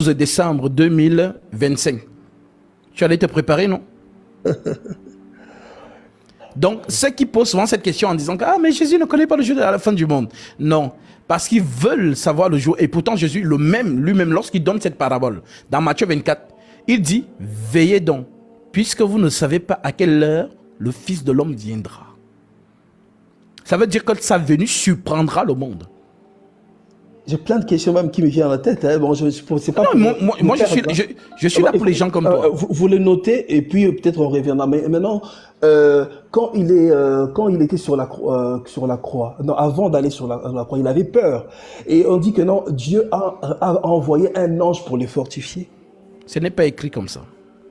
12 décembre 2025. Tu allais te préparer, non? Donc, ceux qui posent souvent cette question en disant que, ah, mais Jésus ne connaît pas le jour de la fin du monde. Non, parce qu'ils veulent savoir le jour. Et pourtant, Jésus, lui-même, lorsqu'il donne cette parabole, dans Matthieu 24, il dit, veillez donc, puisque vous ne savez pas à quelle heure le Fils de l'homme viendra. Ça veut dire que sa venue surprendra le monde. J'ai plein de questions même qui me viennent à la tête. Hein. Bon, c'est pas non, moi je suis là pour les gens comme toi. Vous les notez et puis peut-être on reviendra. Mais maintenant, quand il était sur la croix, non, avant d'aller sur la croix, il avait peur. Et on dit que non, Dieu a envoyé un ange pour les fortifier. Ce n'est pas écrit comme ça.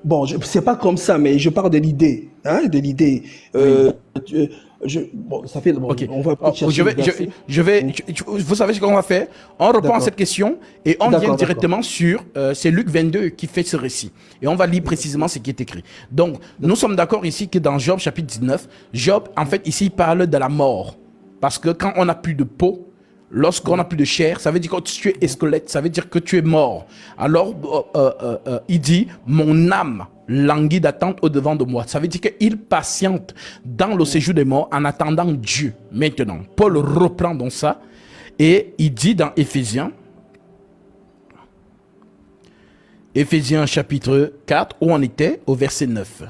Bon, c'est pas comme ça, mais je parle de l'idée, hein, de l'idée. Oui. Bon, ça fait. Bon, okay. On va chercher. Vous savez ce qu'on va faire? On reprend cette question et on vient directement sur. C'est Luc 22 qui fait ce récit. Et on va lire précisément ce qui est écrit. Donc, nous sommes d'accord ici que dans Job chapitre 19, Job, en fait, ici, il parle de la mort. Parce que quand on n'a plus de peau, lorsqu'on n'a plus de chair, ça veut dire que tu es squelette, ça veut dire que tu es mort. Alors, il dit, mon âme languit d'attente au-devant de moi. Ça veut dire qu'il patiente dans le séjour des morts en attendant Dieu. Maintenant, Paul reprend donc ça et il dit dans Éphésiens chapitre 4, où on était, au verset 9.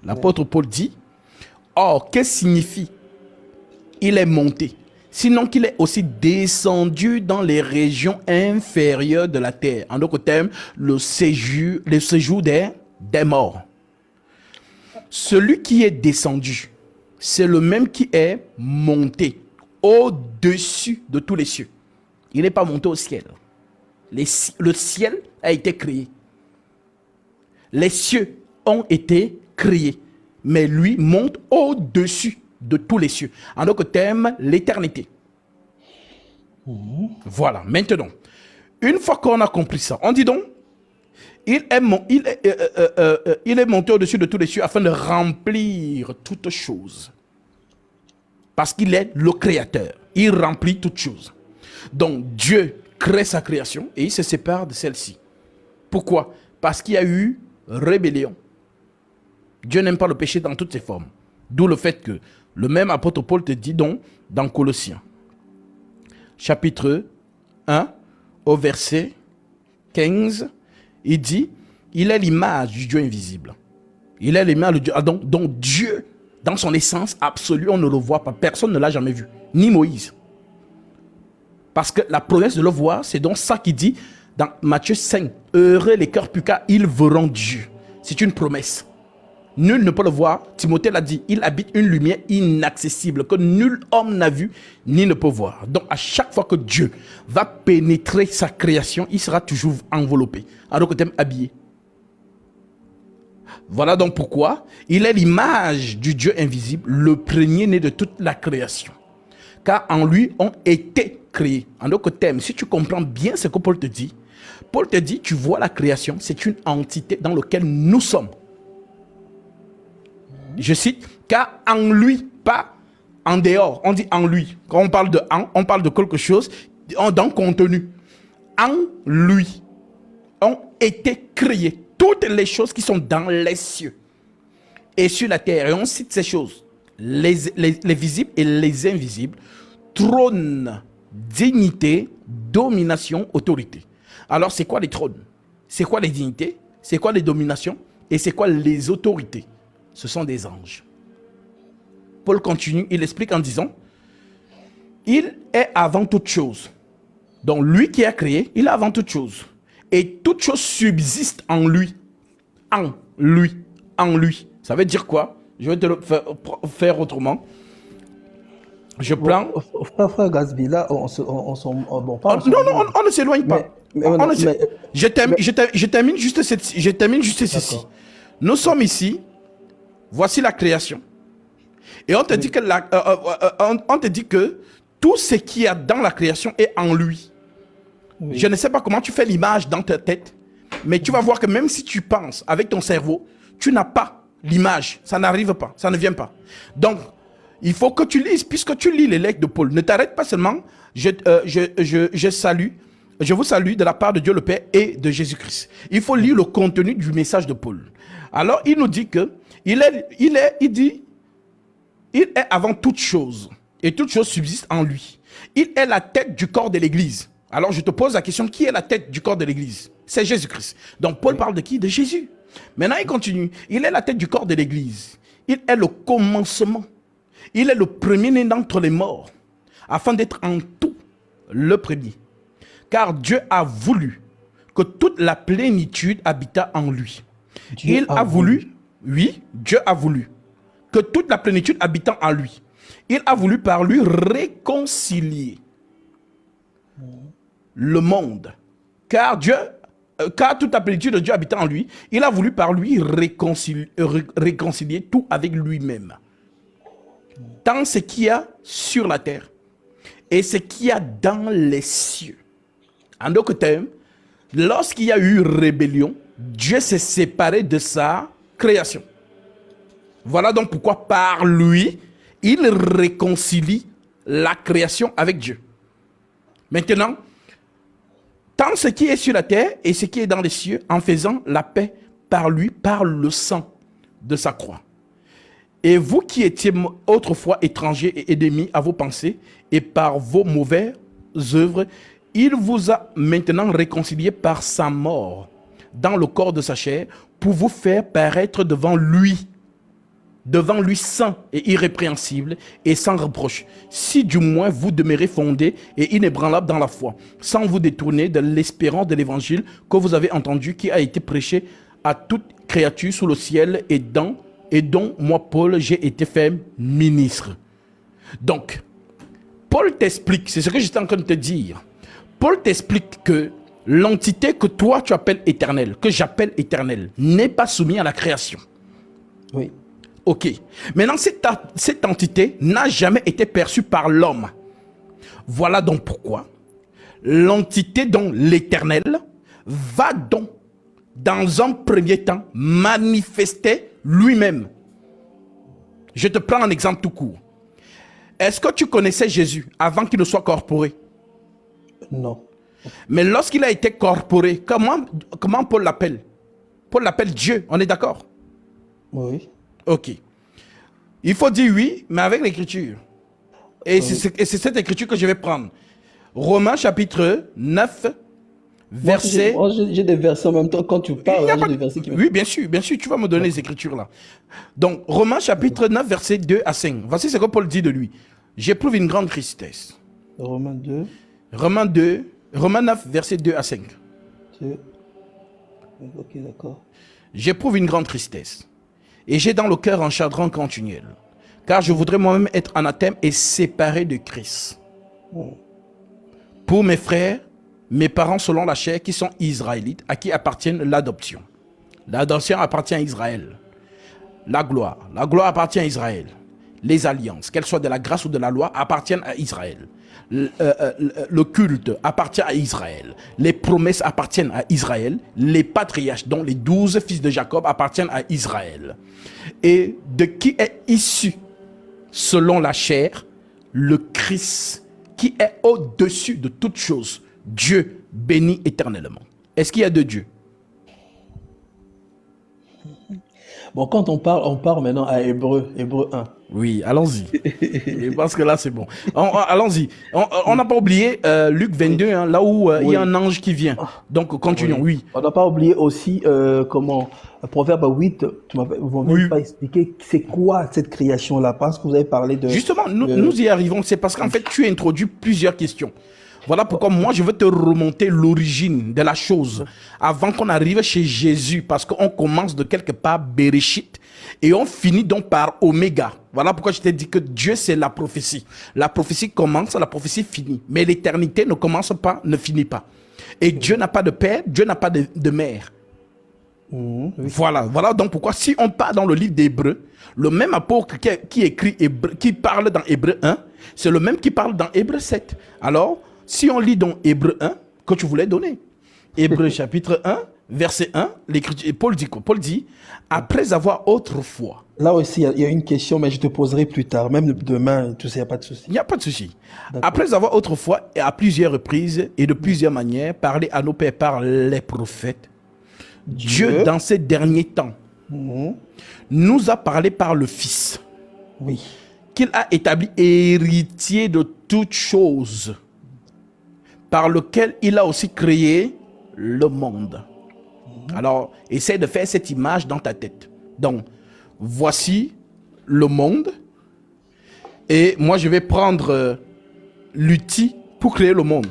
L'apôtre Paul dit, or, que signifie il est monté? Sinon qu'il est aussi descendu dans les régions inférieures de la terre. En d'autres termes, le séjour des morts. Celui qui est descendu, c'est le même qui est monté au-dessus de tous les cieux. Il n'est pas monté au ciel. Le ciel a été créé. Les cieux ont été créés. Mais lui monte au-dessus de tous les cieux. En d'autres termes, l'éternité. Voilà, maintenant, une fois qu'on a compris ça, on dit donc, il est monté au-dessus de tous les cieux afin de remplir toutes choses. Parce qu'il est le créateur. Il remplit toutes choses. Donc, Dieu crée sa création et il se sépare de celle-ci. Pourquoi? Parce qu'il y a eu rébellion. Dieu n'aime pas le péché dans toutes ses formes. D'où le fait que le même apôtre Paul te dit donc dans Colossiens, chapitre 1, au verset 15, il dit, il est l'image du Dieu invisible. Il est l'image de Dieu. Donc Dieu, dans son essence absolue, on ne le voit pas. Personne ne l'a jamais vu. Ni Moïse. Parce que la promesse de le voir, c'est donc ça qu'il dit dans Matthieu 5. Heureux les cœurs purs, car ils verront Dieu. C'est une promesse. Nul ne peut le voir. Timothée l'a dit, il habite une lumière inaccessible que nul homme n'a vu ni ne peut voir. Donc à chaque fois que Dieu va pénétrer sa création, il sera toujours enveloppé. Alors que tu aimes habillé. Voilà donc pourquoi il est l'image du Dieu invisible, le premier-né de toute la création. Car en lui ont été créés. En d'autres termes, si tu comprends bien ce que Paul te dit, tu vois la création, c'est une entité dans laquelle nous sommes. Je cite, car en lui, pas en dehors, on dit en lui. Quand on parle de en, on parle de quelque chose dans contenu. En lui ont été créées toutes les choses qui sont dans les cieux et sur la terre. Et on cite ces choses, les visibles et les invisibles, trône, dignité, domination, autorité. Alors c'est quoi les trônes? C'est quoi les dignités? C'est quoi les dominations? Et c'est quoi les autorités? Ce sont des anges. Paul continue, il explique en disant, il est avant toute chose. Donc lui qui a créé, il est avant toute chose. Et toute chose subsiste en lui. En lui. En lui. Ça veut dire quoi? Je vais te le faire autrement. Je prends... Frère Gasby, là, on ne s'éloigne pas. Je termine juste ceci. Nous sommes ici. Voici la création. Et on te dit que on te dit que tout ce qu'il y a dans la création est en lui. Oui. Je ne sais pas comment tu fais l'image dans ta tête, mais tu vas voir que même si tu penses avec ton cerveau, tu n'as pas l'image. Ça n'arrive pas, ça ne vient pas. Donc, il faut que tu lises, puisque tu lis les lettres de Paul. Ne t'arrête pas seulement, je salue Je vous salue de la part de Dieu le Père et de Jésus-Christ. Il faut lire le contenu du message de Paul. Alors, il nous dit que il est avant toute chose, et toute chose subsiste en lui. Il est la tête du corps de l'Église. Alors, je te pose la question, qui est la tête du corps de l'Église? C'est Jésus-Christ. Donc, Paul parle de qui? De Jésus. Maintenant, il continue. Il est la tête du corps de l'Église. Il est le commencement. Il est le premier-né d'entre les morts, afin d'être en tout le premier. Car Dieu a voulu que toute la plénitude habitât en lui. Dieu a voulu, Dieu a voulu que toute la plénitude habitant en lui. Il a voulu par lui réconcilier le monde. Car toute la plénitude de Dieu habitant en lui, il a voulu par lui réconcilier tout avec lui-même. Tant ce qu'il y a sur la terre et ce qu'il y a dans les cieux. En d'autres termes, lorsqu'il y a eu rébellion, Dieu s'est séparé de sa création. Voilà donc pourquoi par lui, il réconcilie la création avec Dieu. Maintenant, tant ce qui est sur la terre et ce qui est dans les cieux, en faisant la paix par lui, par le sang de sa croix. Et vous qui étiez autrefois étrangers et ennemis à vos pensées, et par vos mauvaises œuvres, il vous a maintenant réconcilié par sa mort dans le corps de sa chair, pour vous faire paraître devant lui saint et irrépréhensible et sans reproche, si du moins vous demeurez fondés et inébranlables dans la foi, sans vous détourner de l'espérance de l'évangile que vous avez entendu, qui a été prêché à toute créature sous le ciel et dont moi, Paul, j'ai été fait ministre. Donc, Paul t'explique, c'est ce que j'étais en train de te dire. Paul t'explique que l'entité que toi tu appelles éternelle, que j'appelle éternelle, n'est pas soumise à la création. Oui. Ok. Maintenant, cette entité n'a jamais été perçue par l'homme. Voilà donc pourquoi l'entité dont l'éternel va donc, dans un premier temps, manifester lui-même. Je te prends un exemple tout court. Est-ce que tu connaissais Jésus avant qu'il ne soit corporé? Non. Mais lorsqu'il a été corporé, comment Paul l'appelle? Paul l'appelle Dieu, on est d'accord? Oui. Ok. Il faut dire oui, mais avec l'écriture. Et c'est cette écriture que je vais prendre. Romains chapitre 9, verset... Moi, j'ai des versets en même temps. Quand tu parles, j'ai des versets qui... Oui, bien sûr, tu vas me donner les écritures là. Donc, Romains chapitre 9, verset 2 à 5. Voici ce que Paul dit de lui. J'éprouve une grande tristesse. Romains 2. Romains 9, verset 2 à 5. Ok, d'accord. J'éprouve une grande tristesse. Et j'ai dans le cœur un chagrin continuel. Car je voudrais moi-même être anathème et séparé de Christ. Pour mes frères, mes parents selon la chair, qui sont israélites, à qui appartient l'adoption. L'adoption appartient à Israël. La gloire appartient à Israël. Les alliances, qu'elles soient de la grâce ou de la loi, appartiennent à Israël. Le culte appartient à Israël. Les promesses appartiennent à Israël. Les patriarches, dont les 12 fils de Jacob, appartiennent à Israël. Et de qui est issu, selon la chair, le Christ, qui est au-dessus de toute chose, Dieu béni éternellement. Est-ce qu'il y a deux dieux? Bon, quand on parle maintenant à Hébreu 1. Oui, allons-y. Je pense que là, c'est bon. Allons-y. On n'a pas oublié Luc 22, hein, là où il y a un ange qui vient. Donc, continuons, oui. On n'a pas oublié aussi, Proverbe 8, vous m'avez pas expliqué c'est quoi cette création-là, parce que vous avez parlé de... Justement, nous y arrivons. C'est parce qu'en fait, tu introduis plusieurs questions. Voilà pourquoi moi, je veux te remonter l'origine de la chose avant qu'on arrive chez Jésus, parce qu'on commence de quelque part Bereshit et on finit donc par Oméga. Voilà pourquoi je t'ai dit que Dieu, c'est la prophétie. La prophétie commence, la prophétie finit. Mais l'éternité ne commence pas, ne finit pas. Et Dieu n'a pas de père, Dieu n'a pas de mère. Oui. Voilà donc pourquoi si on part dans le livre d'Hébreu, le même apôtre qui parle dans Hébreu 1, c'est le même qui parle dans Hébreu 7. Alors, si on lit dans Hébreu 1, que tu voulais donner, Hébreu chapitre 1, verset 1, l'écriture, Paul dit quoi? Paul dit, après avoir autrefois Là aussi, il y a une question, mais je te poserai plus tard, même demain, tout ça, il n'y a pas de souci. Il n'y a pas de souci. D'accord. Après avoir autrefois et à plusieurs reprises et de plusieurs manières parlé à nos pères par les prophètes, Dieu, dans ces derniers temps, nous a parlé par le Fils, Oui. qu'il a établi héritier de toutes choses, par lequel il a aussi créé le monde. Alors, essaie de faire cette image dans ta tête. Donc, voici le monde, et moi je vais prendre l'outil pour créer le monde.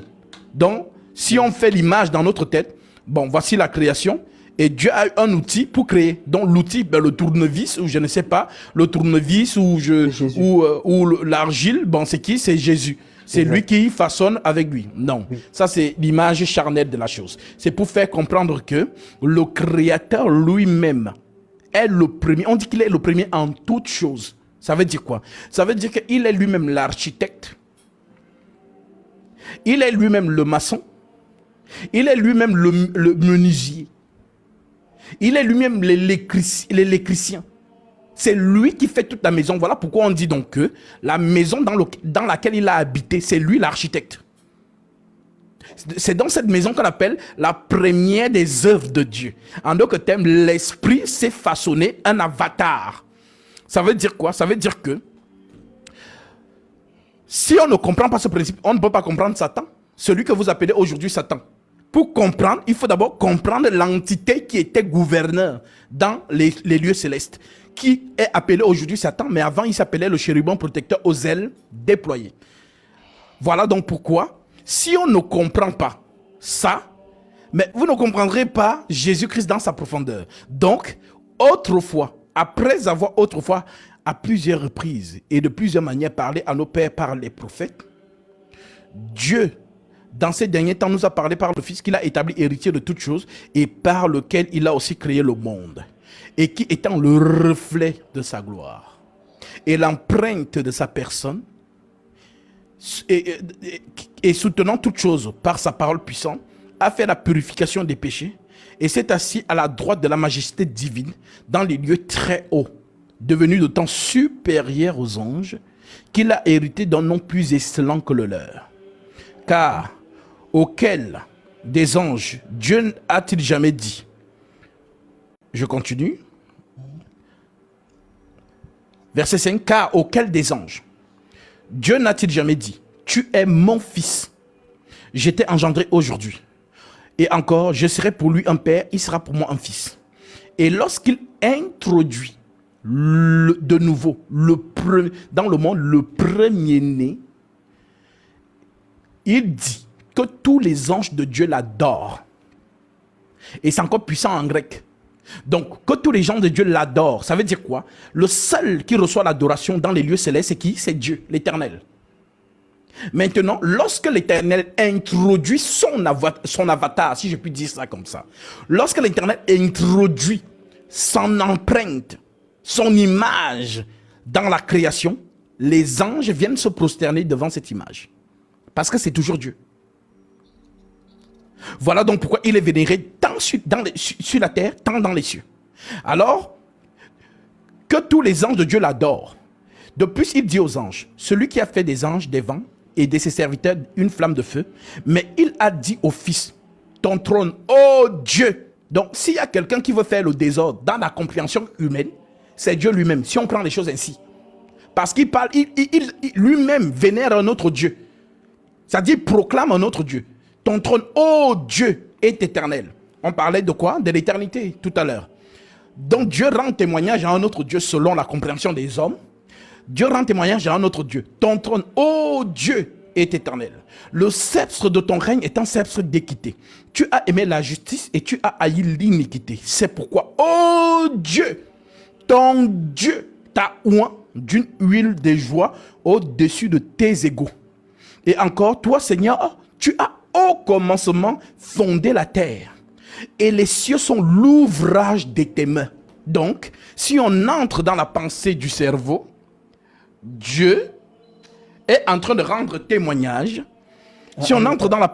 Donc, si on fait l'image dans notre tête, bon, voici la création, et Dieu a eu un outil pour créer. Donc, l'outil, ben, le tournevis, ou je ne sais pas, le tournevis, Jésus. ou l'argile, bon, c'est qui? C'est Jésus. C'est Exact. lui qui façonne avec lui. Non, ça c'est l'image charnelle de la chose. C'est pour faire comprendre que le Créateur lui-même est le premier. On dit qu'il est le premier en toutes choses. Ça veut dire quoi? Ça veut dire qu'il est lui-même l'architecte. Il est lui-même le maçon. Il est lui-même le menuisier. Il est lui-même l'électricien. C'est lui qui fait toute la maison. Voilà pourquoi on dit donc que la maison dans laquelle il a habité, c'est lui l'architecte. C'est dans cette maison qu'on appelle la première des œuvres de Dieu. En d'autres termes, l'esprit s'est façonné un avatar. Ça veut dire quoi? Ça veut dire que si on ne comprend pas ce principe, on ne peut pas comprendre Satan. Celui que vous appelez aujourd'hui Satan. Pour comprendre, il faut d'abord comprendre l'entité qui était gouverneur dans les lieux célestes, qui est appelé aujourd'hui Satan, mais avant il s'appelait le chérubin protecteur aux ailes déployées. Voilà donc pourquoi, si on ne comprend pas ça, mais vous ne comprendrez pas Jésus-Christ dans sa profondeur. Donc, autrefois, après avoir autrefois à plusieurs reprises et de plusieurs manières parlé à nos pères par les prophètes, Dieu, dans ces derniers temps, nous a parlé par le Fils qu'il a établi héritier de toutes choses et par lequel il a aussi créé le monde, et qui étant le reflet de sa gloire et l'empreinte de sa personne, et soutenant toutes choses par sa parole puissante, a fait la purification des péchés et s'est assis à la droite de la majesté divine dans les lieux très hauts, devenu d'autant supérieur aux anges qu'il a hérité d'un nom plus excellent que le leur. Car auquel des anges Dieu a-t-il jamais dit? Je continue. Verset 5. Car auquel des anges Dieu n'a-t-il jamais dit: tu es mon fils, je t'ai engendré aujourd'hui. Et encore, je serai pour lui un père, il sera pour moi un fils. Et lorsqu'il introduit de nouveau dans le monde le premier-né, il dit que tous les anges de Dieu l'adorent. Et c'est encore puissant en grec. Donc, que tous les gens de Dieu l'adorent, ça veut dire quoi? Le seul qui reçoit l'adoration dans les lieux célestes, c'est qui? C'est Dieu, l'Éternel. Maintenant, lorsque l'Éternel introduit son avatar, si je puis dire ça comme ça, lorsque l'Éternel introduit son empreinte, son image dans la création, les anges viennent se prosterner devant cette image. Parce que c'est toujours Dieu. Voilà donc pourquoi il est vénéré tant sur la terre, tant dans les cieux. Alors, que tous les anges de Dieu l'adorent. De plus, il dit aux anges, celui qui a fait des anges, des vents et de ses serviteurs une flamme de feu, mais il a dit au Fils, ton trône, ô Dieu. Donc, s'il y a quelqu'un qui veut faire le désordre dans la compréhension humaine, c'est Dieu lui-même, si on prend les choses ainsi. Parce qu'il parle, il lui-même vénère un autre Dieu. C'est-à-dire, proclame un autre Dieu. Ton trône, ô Dieu, est éternel. On parlait de quoi? De l'éternité tout à l'heure. Donc Dieu rend témoignage à un autre Dieu selon la compréhension des hommes. Dieu rend témoignage à un autre Dieu. Ton trône, ô Dieu, est éternel. Le sceptre de ton règne est un sceptre d'équité. Tu as aimé la justice et tu as haï l'iniquité. C'est pourquoi, ô Dieu, ton Dieu t'a oint d'une huile de joie au-dessus de tes égaux. Et encore, toi, Seigneur, tu as au commencement fondé la terre. Et les cieux sont l'ouvrage de tes mains. Donc, si on entre dans la pensée du cerveau, Dieu est en train de rendre témoignage. Si on entre dans la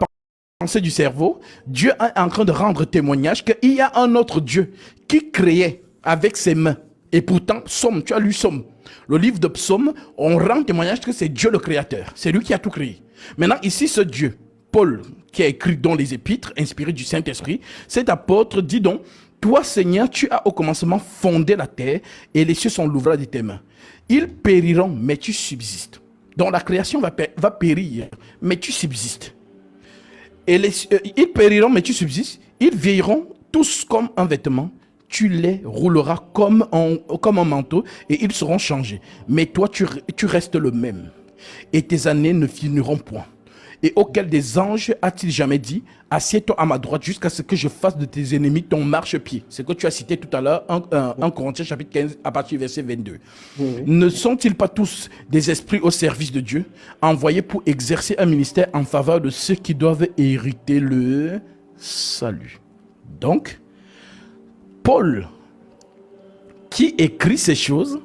pensée du cerveau, Dieu est en train de rendre témoignage qu'il y a un autre Dieu qui créait avec ses mains Et pourtant, Psaume, tu as lu Psaume. Le livre de Psaume, on rend témoignage que c'est Dieu le créateur. C'est lui qui a tout créé. Maintenant, ici, ce Dieu, Paul, qui a écrit dans les épîtres, inspiré du Saint-Esprit, cet apôtre dit donc, toi, Seigneur, tu as au commencement fondé la terre et les cieux sont l'ouvrage de tes mains. Ils périront, mais tu subsistes. Donc la création va périr, mais tu subsistes. Et ils périront, mais tu subsistes. Ils vieilliront tous comme un vêtement. Tu les rouleras comme un manteau et ils seront changés. Mais toi, tu restes le même. Et tes années ne finiront point. Et auquel des anges a-t-il jamais dit, assieds-toi à ma droite jusqu'à ce que je fasse de tes ennemis ton marchepied. C'est ce que tu as cité tout à l'heure, en Corinthiens chapitre 15, à partir du verset 22. Ne sont-ils pas tous des esprits au service de Dieu, envoyés pour exercer un ministère en faveur de ceux qui doivent hériter le salut? Donc, Paul, qui écrit ces choses,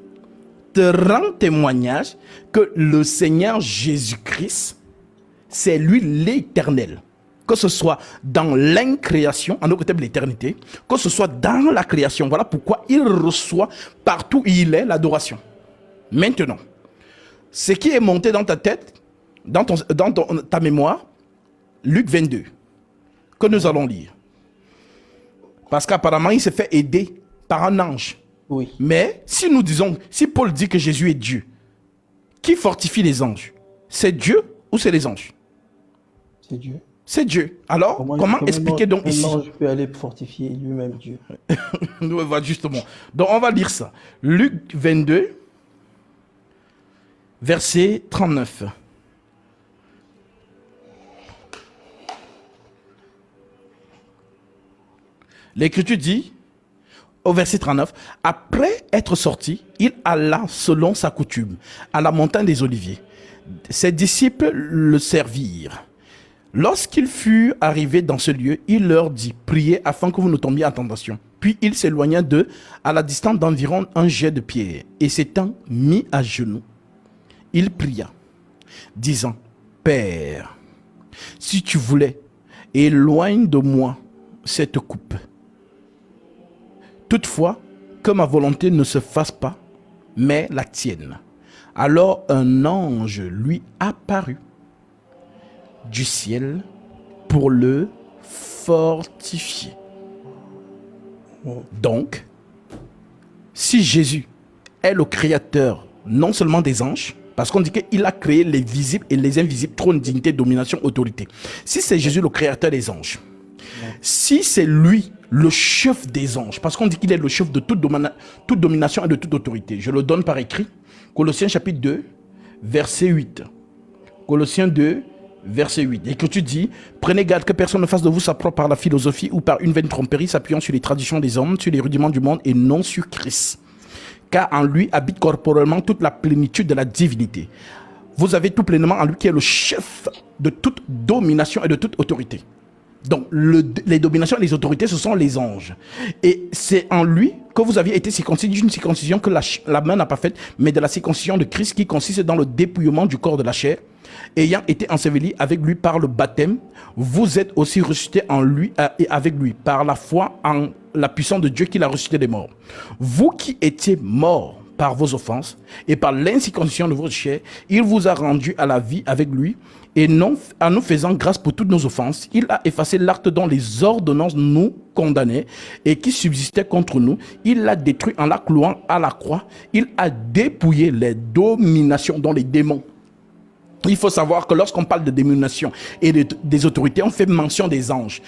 te rend témoignage que le Seigneur Jésus-Christ, c'est lui l'éternel. Que ce soit dans l'incréation, en autre terme l'éternité, que ce soit dans la création. Voilà pourquoi il reçoit partout où il est l'adoration. Maintenant, ce qui est monté dans ta tête, dans ta mémoire, Luc 22, que nous allons lire. Parce qu'apparemment, il s'est fait aider par un ange. Oui. Mais si nous disons, si Paul dit que Jésus est Dieu, qui fortifie les anges? C'est Dieu ou c'est les anges? C'est Dieu. C'est Dieu. Alors, comment expliquer donc ici? Un ange peut aller fortifier lui-même Dieu. Voilà, justement. Donc, on va lire ça. Luc 22, verset 39. L'Écriture dit, au verset 39, après être sorti, il alla selon sa coutume à la montagne des Oliviers. Ses disciples le servirent. Lorsqu'il fut arrivé dans ce lieu, il leur dit, priez afin que vous ne tombiez en tentation. Puis il s'éloigna d'eux à la distance d'environ un jet de pierre. Et s'étant mis à genoux, il pria, disant, Père, si tu voulais, éloigne de moi cette coupe. Toutefois, que ma volonté ne se fasse pas, mais la tienne. Alors un ange lui apparut du ciel pour le fortifier. Donc, si Jésus est le créateur non seulement des anges, parce qu'on dit qu'il a créé les visibles et les invisibles, trône, dignité, domination, autorité. Si c'est Jésus le créateur des anges, si c'est lui le chef des anges, parce qu'on dit qu'il est le chef de toute domination et de toute autorité, je le donne par écrit, Colossiens chapitre 2, verset 8. Colossiens 2, verset 8. L'Écriture dit, prenez garde que personne ne fasse de vous sa propre par la philosophie ou par une vaine tromperie s'appuyant sur les traditions des hommes, sur les rudiments du monde et non sur Christ. Car en lui habite corporellement toute la plénitude de la divinité. Vous avez tout pleinement en lui qui est le chef de toute domination et de toute autorité. Donc, les dominations et les autorités, ce sont les anges. Et c'est en lui que vous aviez été circoncis d'une circoncision que la main n'a pas faite, mais de la circoncision de Christ qui consiste dans le dépouillement du corps de la chair. Ayant été ensevelis avec lui par le baptême, vous êtes aussi ressuscités en lui et avec lui, par la foi en la puissance de Dieu qui l'a ressuscité des morts. Vous qui étiez morts par vos offenses et par l'incirconcision de votre chair, il vous a rendu à la vie avec lui. Et non, en nous faisant grâce pour toutes nos offenses, il a effacé l'acte dont les ordonnances nous condamnaient et qui subsistait contre nous. Il l'a détruit en la clouant à la croix. Il a dépouillé les dominations dont les démons. Il faut savoir que lorsqu'on parle de domination et des autorités, on fait mention des anges.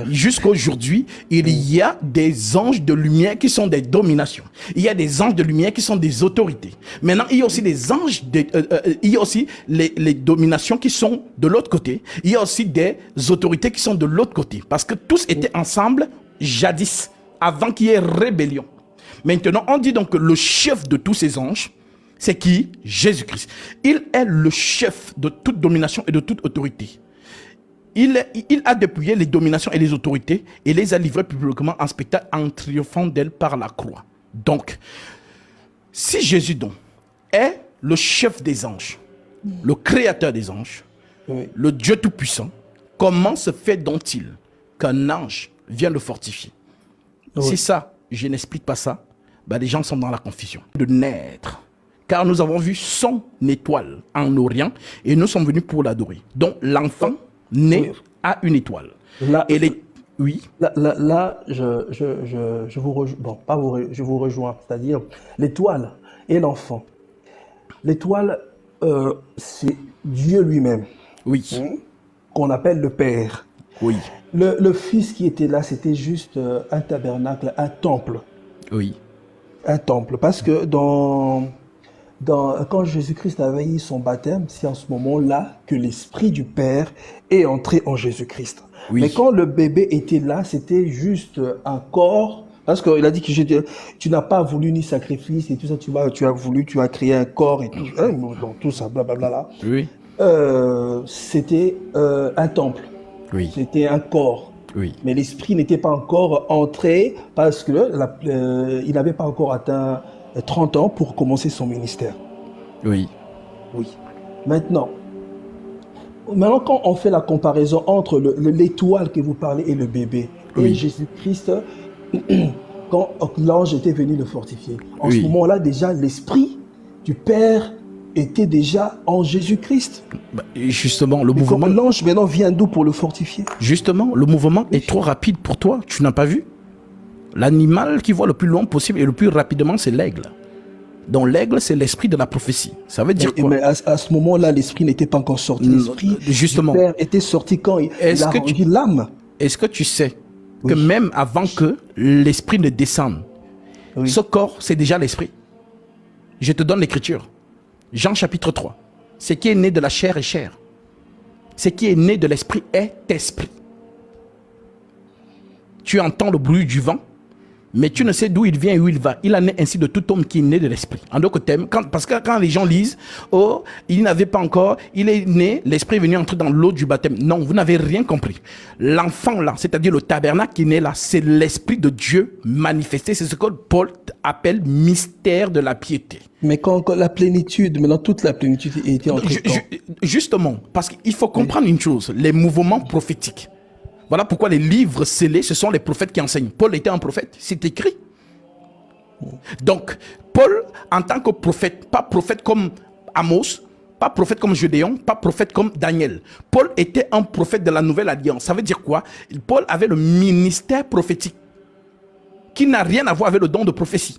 Jusqu'aujourd'hui, il y a des anges de lumière qui sont des dominations. Il y a des anges de lumière qui sont des autorités. Maintenant, il y a aussi des anges, il y a aussi les dominations qui sont de l'autre côté. Il y a aussi des autorités qui sont de l'autre côté. Parce que tous étaient ensemble jadis, avant qu'il y ait rébellion. Maintenant, on dit donc que le chef de tous ces anges, c'est qui? Jésus-Christ. Il est le chef de toute domination et de toute autorité. Il a dépouillé les dominations et les autorités et les a livrées publiquement en spectacle en triomphant d'elles par la croix. Donc, si Jésus donc est le chef des anges, le créateur des anges, le Dieu tout-puissant, comment se fait donc-il qu'un ange vient le fortifier? C'est ça, je n'explique pas ça, les gens sont dans la confusion. De naître. Car nous avons vu son étoile en Orient et nous sommes venus pour l'adorer. Donc l'enfant naît à une étoile. Là, Et les... Oui. là, je vous rejoins. Bon, pas vous, je vous rejoins. C'est-à-dire l'étoile et l'enfant. L'étoile, c'est Dieu lui-même, Oui. qu'on appelle le Père. Oui. Le Fils qui était là, c'était juste un tabernacle, un temple. Oui. Un temple. Parce que quand Jésus-Christ avait eu son baptême, c'est en ce moment-là que l'Esprit du Père est entré en Jésus-Christ. Oui. Mais quand le bébé était là, c'était juste un corps. Parce qu'il a dit que tu n'as pas voulu ni sacrifice et tout ça, tu as créé un corps et tout, donc tout ça, blablabla. Là. Oui. C'était un temple. Oui. C'était un corps. Oui. Mais l'esprit n'était pas encore entré parce que il n'avait pas encore atteint 30 ans pour commencer son ministère. Oui. Oui. Maintenant, quand on fait la comparaison entre l'étoile que vous parlez et le bébé, Oui. et Jésus-Christ, quand l'ange était venu le fortifier, en Oui. ce moment-là, déjà, l'esprit du Père était déjà en Jésus-Christ. Justement, le Et mouvement... comme l'ange maintenant vient d'où pour le fortifier? Justement, le mouvement est trop rapide pour toi. Tu n'as pas vu? L'animal qui voit le plus loin possible et le plus rapidement, c'est l'aigle. Donc l'aigle, c'est l'esprit de la prophétie. Ça veut dire quoi? Mais à ce moment-là, l'esprit n'était pas encore sorti. L'esprit justement. du Père était sorti quand il a rendu l'âme. Est-ce que tu sais que même avant que l'esprit ne descende, ce corps, c'est déjà l'esprit? Je te donne l'écriture. Jean chapitre 3. Ce qui est né de la chair est chair. Ce qui est né de l'esprit est esprit. Tu entends le bruit du vent, mais tu ne sais d'où il vient et où il va. Il en est ainsi de tout homme qui est né de l'esprit. En d'autres termes, parce que quand les gens lisent, oh, il n'avait pas encore, il est né, l'esprit est venu entrer dans l'eau du baptême. Non, vous n'avez rien compris. L'enfant là, c'est-à-dire le tabernacle qui est né là, c'est l'esprit de Dieu manifesté. C'est ce que Paul appelle mystère de la piété. Mais quand la plénitude, maintenant toute la plénitude était entrée. Justement, parce qu'il faut comprendre une chose, les mouvements prophétiques. Voilà pourquoi les livres scellés, ce sont les prophètes qui enseignent. Paul était un prophète, c'est écrit. Donc, Paul, en tant que prophète, pas prophète comme Amos, pas prophète comme Gédéon, pas prophète comme Daniel. Paul était un prophète de la Nouvelle Alliance. Ça veut dire quoi? Paul avait le ministère prophétique qui n'a rien à voir avec le don de prophétie.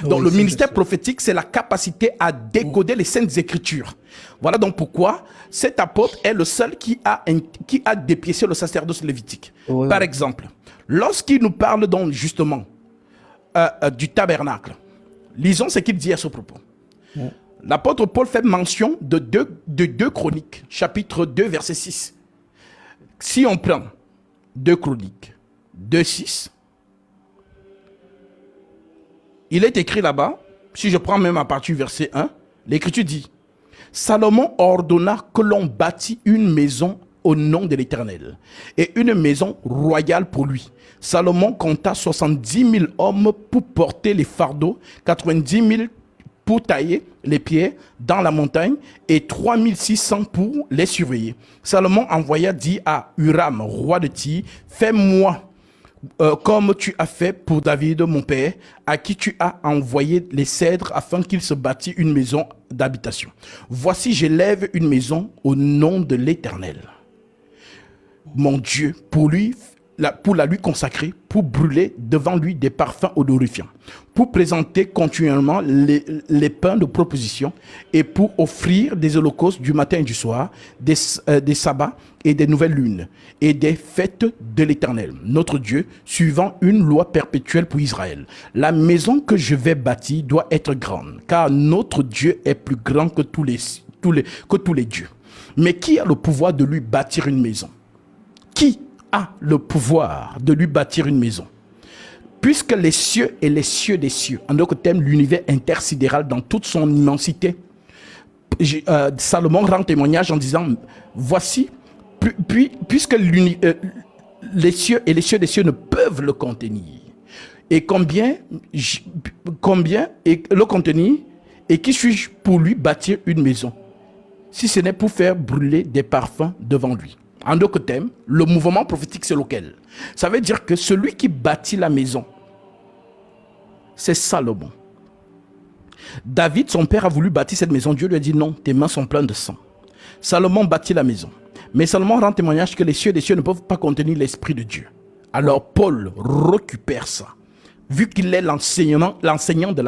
Donc le ministère prophétique, c'est la capacité à décoder les saintes écritures. Voilà donc pourquoi cet apôtre est le seul qui a dépiécé le sacerdoce lévitique. Par exemple, lorsqu'il nous parle donc justement du tabernacle, lisons ce qu'il dit à ce propos. L'apôtre Paul fait mention de deux Chroniques, chapitre 2, verset 6. Si on prend 2 Chroniques 2, 6, il est écrit là-bas, si je prends même à partir du verset 1, l'écriture dit: Salomon ordonna que l'on bâtit une maison au nom de l'Éternel, et une maison royale pour lui. Salomon compta 70 000 hommes pour porter les fardeaux, 90 000 pour tailler les pierres dans la montagne, et 3 600 pour les surveiller. Salomon envoya dire à Huram, roi de Tyr: Fais-moi comme tu as fait pour David, mon père, à qui tu as envoyé les cèdres afin qu'il se bâtisse une maison d'habitation. Voici, j'élève une maison au nom de l'Éternel, mon Dieu, pour la lui consacrer, pour brûler devant lui des parfums odorifiants, pour présenter continuellement les pains de proposition et pour offrir des holocaustes du matin et du soir, des sabbats et des nouvelles lunes et des fêtes de l'Éternel, notre Dieu, suivant une loi perpétuelle pour Israël. La maison que je vais bâtir doit être grande, car notre Dieu est plus grand que tous les dieux. Mais qui a le pouvoir de lui bâtir une maison? Qui a le pouvoir de lui bâtir une maison? Puisque les cieux et les cieux des cieux, en d'autres termes, l'univers intersidéral dans toute son immensité, Salomon rend témoignage en disant: voici, puisque les cieux et les cieux des cieux ne peuvent le contenir, et combien et le contenir, et qui suis-je pour lui bâtir une maison, si ce n'est pour faire brûler des parfums devant lui? En d'autres termes, le mouvement prophétique, c'est lequel? Ça veut dire que celui qui bâtit la maison, c'est Salomon. David, son père, a voulu bâtir cette maison. Dieu lui a dit non, tes mains sont pleines de sang. Salomon bâtit la maison. Mais Salomon rend témoignage que les cieux des cieux ne peuvent pas contenir l'Esprit de Dieu. Alors Paul récupère ça. Vu qu'il est l'enseignant de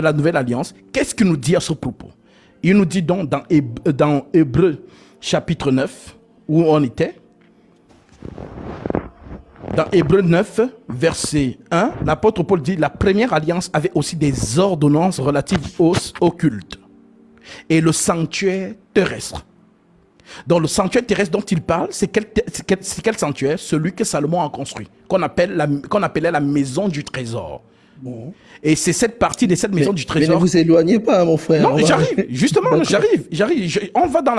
la nouvelle alliance, qu'est-ce qu'il nous dit à ce propos? Il nous dit donc dans Hébreux chapitre 9, où on était, dans Hébreux 9, verset 1, l'apôtre Paul dit, la première alliance avait aussi des ordonnances relatives au culte et le sanctuaire terrestre. Donc le sanctuaire terrestre dont il parle, c'est quel sanctuaire? Celui que Salomon a construit, qu'on appelait la maison du trésor. Bon. Et c'est cette partie de cette maison du trésor. Mais ne vous éloignez pas, mon frère. Non, j'arrive, justement, j'arrive. On va dans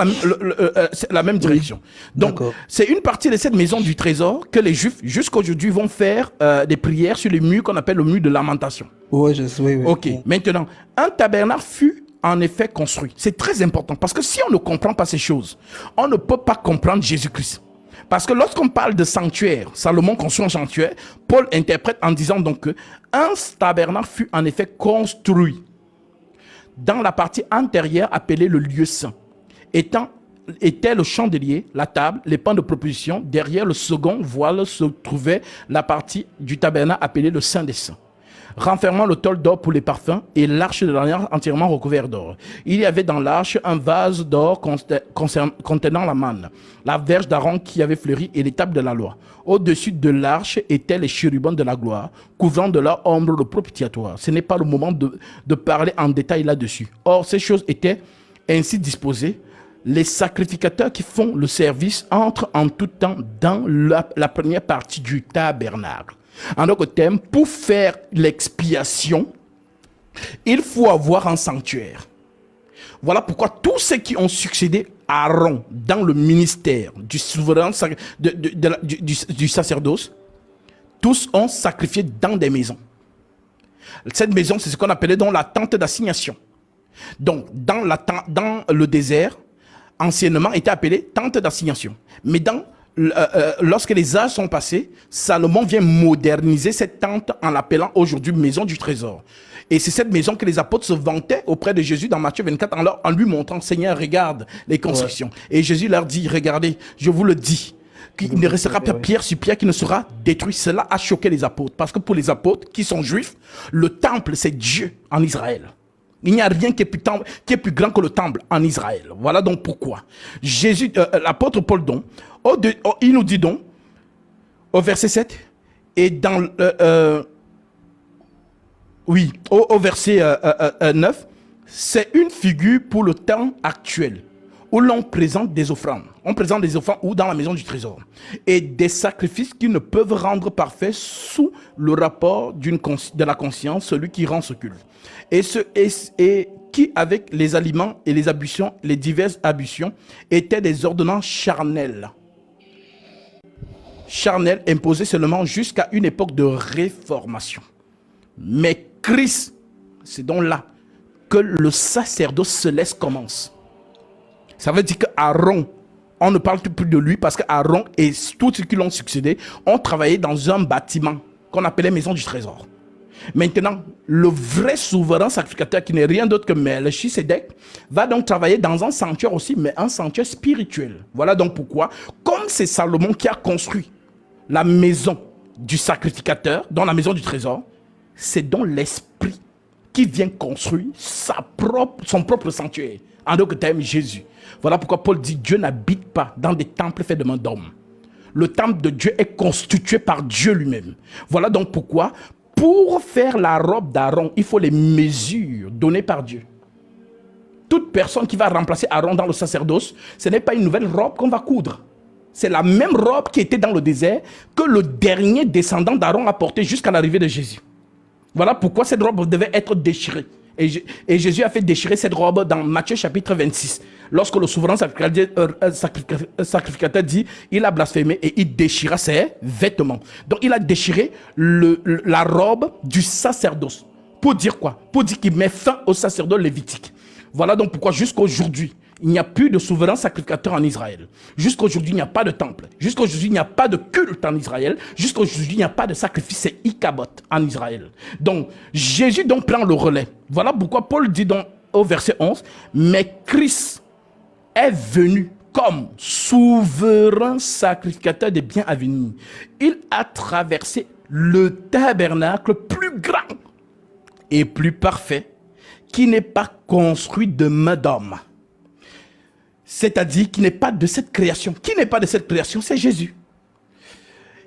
la même direction. Donc, c'est une partie de cette maison du trésor que les Juifs, jusqu'aujourd'hui, vont faire des prières sur les murs qu'on appelle le mur de lamentation. Oui. Ok, maintenant, un tabernacle fut en effet construit. C'est très important parce que si on ne comprend pas ces choses, on ne peut pas comprendre Jésus-Christ. Parce que lorsqu'on parle de sanctuaire, Salomon construit un sanctuaire, Paul interprète en disant donc que un tabernacle fut en effet construit dans la partie antérieure appelée le lieu saint, était le chandelier, la table, les pans de proposition. Derrière le second voile se trouvait la partie du tabernacle appelée le Saint des Saints, renfermant le tôle d'or pour les parfums et l'arche de l'alliance entièrement recouverte d'or. Il y avait dans l'arche un vase d'or contenant la manne, la verge d'Aaron qui avait fleuri et les tables de la loi. Au-dessus de l'arche étaient les chérubins de la gloire, couvrant de leur ombre le propitiatoire. Ce n'est pas le moment de parler en détail là-dessus. Or, ces choses étaient ainsi disposées. Les sacrificateurs qui font le service entrent en tout temps dans la première partie du tabernacle. En d'autres termes, pour faire l'expiation, il faut avoir un sanctuaire. Voilà pourquoi tous ceux qui ont succédé à Aaron dans le ministère du souverain du sacerdoce, tous ont sacrifié dans des maisons. Cette maison, c'est ce qu'on appelait donc la tente d'assignation. Donc, dans le désert, anciennement était appelée tente d'assignation. Mais lorsque les âges sont passés, Salomon vient moderniser cette tente en l'appelant aujourd'hui maison du trésor. Et c'est cette maison que les apôtres se vantaient auprès de Jésus dans Matthieu 24 en lui montrant, Seigneur, regarde les constructions. Ouais. Et Jésus leur dit, regardez, je vous le dis, qu'il ne restera pas pierre sur pierre qui ne sera détruit. Cela a choqué les apôtres. Parce que pour les apôtres qui sont juifs, le temple, c'est Dieu en Israël. Il n'y a rien qui est plus grand que le temple en Israël. Voilà donc pourquoi. L'apôtre Paul donc, il nous dit donc, au verset 7, et dans au verset 9, c'est une figure pour le temps actuel, où l'on présente des offrandes. On présente des offrandes ou dans la maison du trésor. Et des sacrifices qui ne peuvent rendre parfait sous le rapport de la conscience, celui qui rend ce culte. Et qui, avec les aliments et les diverses ablutions, étaient des ordonnances charnelles. Charnelles imposées seulement jusqu'à une époque de réformation. Mais Christ, c'est donc là que le sacerdoce céleste commence. Ça veut dire qu'Aaron, on ne parle plus de lui parce qu'Aaron et tous ceux qui l'ont succédé ont travaillé dans un bâtiment qu'on appelait maison du trésor. Maintenant, le vrai souverain sacrificateur qui n'est rien d'autre que Melchisédek va donc travailler dans un sanctuaire aussi, mais un sanctuaire spirituel. Voilà donc pourquoi, comme c'est Salomon qui a construit la maison du sacrificateur, dans la maison du trésor, c'est donc l'Esprit qui vient construire son propre sanctuaire. En d'autres termes, Jésus. Voilà pourquoi Paul dit Dieu n'habite pas dans des temples faits de mains d'hommes. Le temple de Dieu est constitué par Dieu lui-même. Voilà donc pourquoi, pour faire la robe d'Aaron, il faut les mesures données par Dieu. Toute personne qui va remplacer Aaron dans le sacerdoce, ce n'est pas une nouvelle robe qu'on va coudre. C'est la même robe qui était dans le désert que le dernier descendant d'Aaron a porté jusqu'à l'arrivée de Jésus. Voilà pourquoi cette robe devait être déchirée. Et Jésus a fait déchirer cette robe dans Matthieu chapitre 26. Lorsque le souverain sacrificateur dit, il a blasphémé et il déchira ses vêtements. Donc il a déchiré la robe du sacerdoce. Pour dire quoi? Pour dire qu'il met fin au sacerdoce lévitique. Voilà donc pourquoi jusqu'à aujourd'hui, il n'y a plus de souverain sacrificateur en Israël. Jusqu'à aujourd'hui, il n'y a pas de temple. Jusqu'à aujourd'hui, il n'y a pas de culte en Israël. Jusqu'à aujourd'hui, il n'y a pas de sacrifice, c'est Ikabot en Israël. Donc, Jésus donc prend le relais. Voilà pourquoi Paul dit donc au verset 11, mais Christ est venu comme souverain sacrificateur des biens à venir. Il a traversé le tabernacle plus grand et plus parfait qui n'est pas construit de main d'homme. C'est-à-dire qui n'est pas de cette création. Qui n'est pas de cette création, c'est Jésus.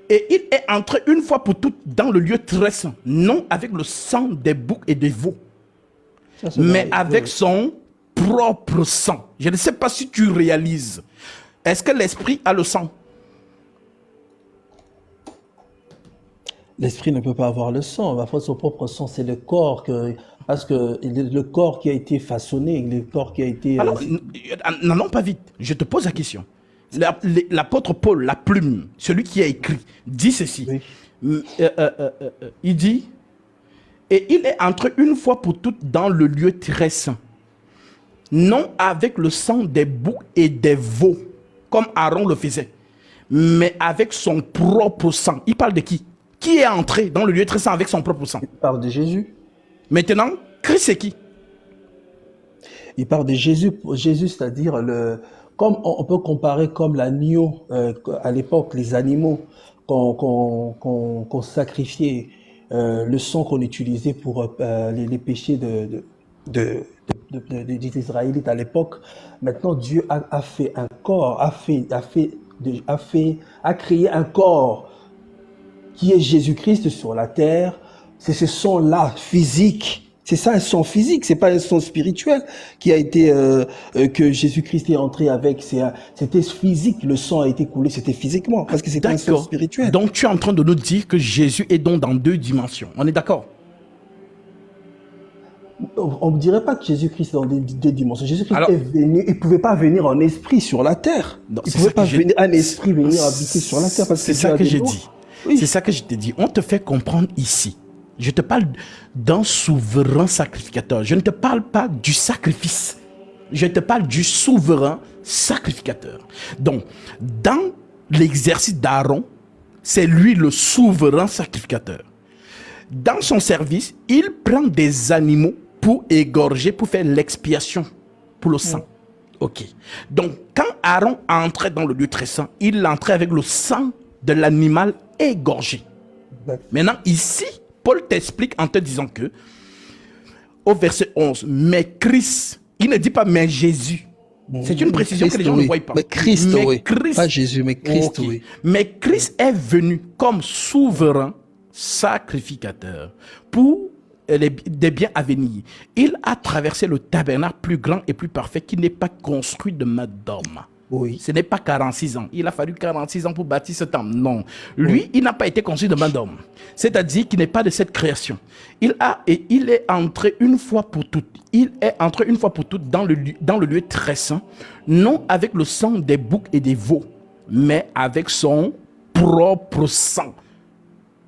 Et il est entré une fois pour toutes dans le lieu très saint, non avec le sang des boucs et des veaux, mais avec son propre sang. Je ne sais pas si tu réalises. Est-ce que l'esprit a le sang? L'esprit ne peut pas avoir le sang. Il faut son propre sang. C'est le corps parce que le corps qui a été façonné, le corps qui a été. Alors, n'allons pas vite. Je te pose la question. L'apôtre Paul, la plume, celui qui a écrit, dit ceci. Oui. Il dit, et il est entré une fois pour toutes dans le lieu très saint, non avec le sang des boucs et des veaux, comme Aaron le faisait, mais avec son propre sang. Il parle de qui? Qui est entré dans le lieu très saint avec son propre sang? Il parle de Jésus. Maintenant, Christ c'est qui? Il parle de Jésus. Jésus, c'est-à-dire comme on peut comparer comme l'agneau à l'époque, les animaux qu'on sacrifiait, le sang qu'on utilisait pour les péchés des Israélites à l'époque. Maintenant, Dieu a fait un corps, a créé un corps qui est Jésus-Christ sur la terre. C'est ce sang-là physique. C'est ça un sang physique, c'est pas un sang spirituel qui a été que Jésus-Christ est entré avec. C'était physique, le sang a été coulé, c'était physiquement, parce que c'était un sang spirituel. Donc tu es en train de nous dire que Jésus est donc dans deux dimensions. On est d'accord? On ne dirait pas que Jésus-Christ est dans deux dimensions. Jésus-Christ est venu, il ne pouvait pas venir en esprit sur la terre. Il ne pouvait pas venir un esprit venir habiter sur la terre. C'est ça que j'ai dit. Oui. C'est ça que je t'ai dit. On te fait comprendre ici. Je te parle d'un souverain sacrificateur. Je ne te parle pas du sacrifice. Je te parle du souverain sacrificateur. Donc, dans l'exercice d'Aaron, c'est lui le souverain sacrificateur. Dans son service, il prend des animaux pour égorger, pour faire l'expiation pour le sang. Ok. Donc, quand Aaron entrait dans le lieu très saint, il entrait avec le sang de l'animal égorgé. Maintenant, ici, Paul t'explique en te disant que, au verset 11, mais Christ, il ne dit pas mais Jésus. C'est une précision Christ, que les gens ne voient pas. Mais Christ, oui. Pas Jésus, mais Christ, oui. Mais Christ est venu comme souverain sacrificateur pour des biens à venir. Il a traversé le tabernacle plus grand et plus parfait qui n'est pas construit de main d'homme. Oui. Ce n'est pas 46 ans. Il a fallu 46 ans pour bâtir ce temple. Non. Lui, il n'a pas été construit de main d'homme. C'est-à-dire qu'il n'est pas de cette création. Il est entré une fois pour toutes. Il est entré une fois pour toutes dans le lieu très saint, non avec le sang des boucs et des veaux, mais avec son propre sang.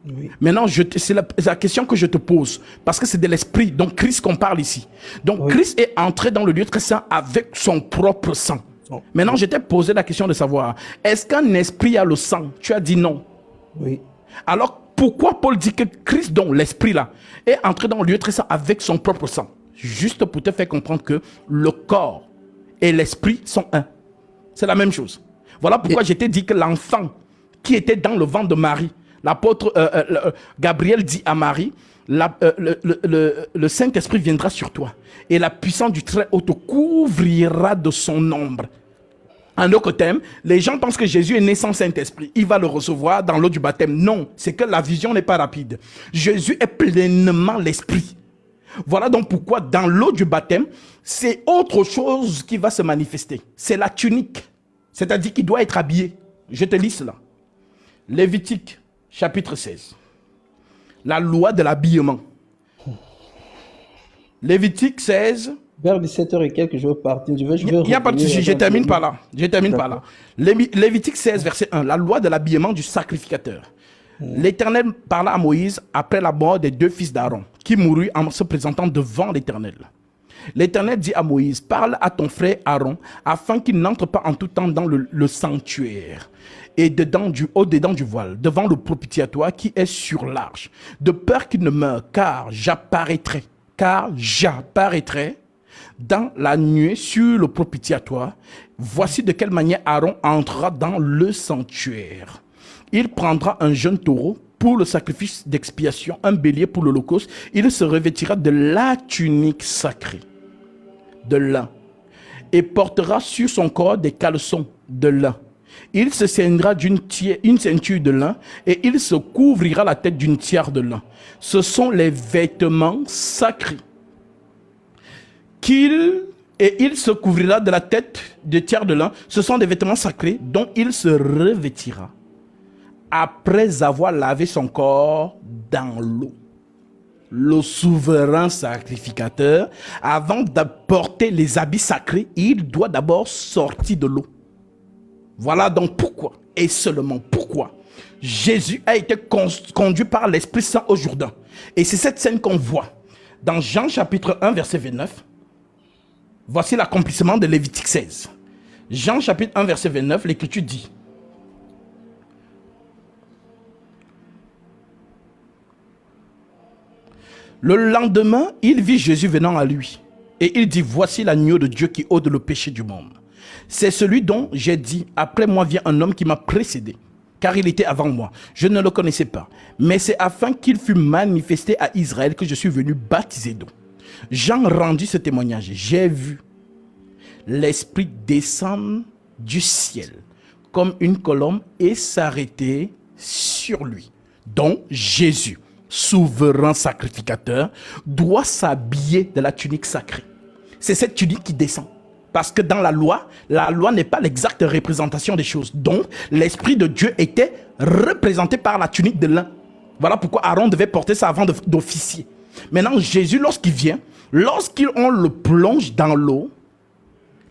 Oui. Maintenant, c'est la question que je te pose, parce que c'est de l'esprit, donc Christ qu'on parle ici. Donc Christ est entré dans le lieu très saint avec son propre sang. Maintenant, je t'ai posé la question de savoir, est-ce qu'un esprit a le sang? Tu as dit non. Oui. Alors, pourquoi Paul dit que Christ, donc l'esprit là, est entré dans le lieu très saint avec son propre sang? Juste pour te faire comprendre que le corps et l'esprit sont un. C'est la même chose. Voilà pourquoi je t'ai dit que l'enfant qui était dans le ventre de Marie, l'apôtre Gabriel dit à Marie, le Saint-Esprit viendra sur toi et la puissance du Très-Haut te couvrira de son ombre. En autre terme, les gens pensent que Jésus est né sans Saint-Esprit. Il va le recevoir dans l'eau du baptême. Non, c'est que la vision n'est pas rapide. Jésus est pleinement l'Esprit. Voilà donc pourquoi dans l'eau du baptême, c'est autre chose qui va se manifester. C'est la tunique. C'est-à-dire qu'il doit être habillé. Je te lis cela. Lévitique, chapitre 16. La loi de l'habillement. Lévitique 16. Vers 17h et quelques, je veux partir. Il n'y a pas de souci, je termine par là. Lévitique 16, verset 1. La loi de l'habillement du sacrificateur. L'Éternel parla à Moïse après la mort des deux fils d'Aaron, qui mourut en se présentant devant l'Éternel. L'Éternel dit à Moïse, parle à ton frère Aaron, afin qu'il n'entre pas en tout temps dans le sanctuaire et au-dedans du voile, devant le propitiatoire qui est sur l'arche, de peur qu'il ne meure, car j'apparaîtrai dans la nuée sur le propitiatoire. Voici de quelle manière Aaron entrera dans le sanctuaire. Il prendra un jeune taureau pour le sacrifice d'expiation, un bélier pour l'holocauste. Il se revêtira de la tunique sacrée, de lin, et portera sur son corps des caleçons de lin. Il se ceintura une ceinture de lin et il se couvrira la tête d'une tiare de lin. Ce sont les vêtements sacrés. Il se couvrira de la tête de tiare de lin. Ce sont des vêtements sacrés dont il se revêtira après avoir lavé son corps dans l'eau. Le souverain sacrificateur, avant d'apporter les habits sacrés, il doit d'abord sortir de l'eau. Voilà donc pourquoi, et seulement pourquoi, Jésus a été conduit par l'Esprit Saint au Jourdain. Et c'est cette scène qu'on voit dans Jean chapitre 1, verset 29. Voici l'accomplissement de Lévitique 16. Jean chapitre 1, verset 29, l'Écriture dit: le lendemain, il vit Jésus venant à lui. Et il dit, voici l'agneau de Dieu qui ôte le péché du monde. C'est celui dont j'ai dit, après moi vient un homme qui m'a précédé, car il était avant moi. Je ne le connaissais pas. Mais c'est afin qu'il fût manifesté à Israël que je suis venu baptiser d'eau. Jean rendit ce témoignage. J'ai vu l'Esprit descendre du ciel comme une colombe et s'arrêter sur lui. Donc Jésus, souverain sacrificateur, doit s'habiller de la tunique sacrée. C'est cette tunique qui descend. Parce que dans la loi n'est pas l'exacte représentation des choses. Donc, l'Esprit de Dieu était représenté par la tunique de lin. Voilà pourquoi Aaron devait porter ça avant d'officier. Maintenant, Jésus, lorsqu'il vient, lorsqu'on le plonge dans l'eau,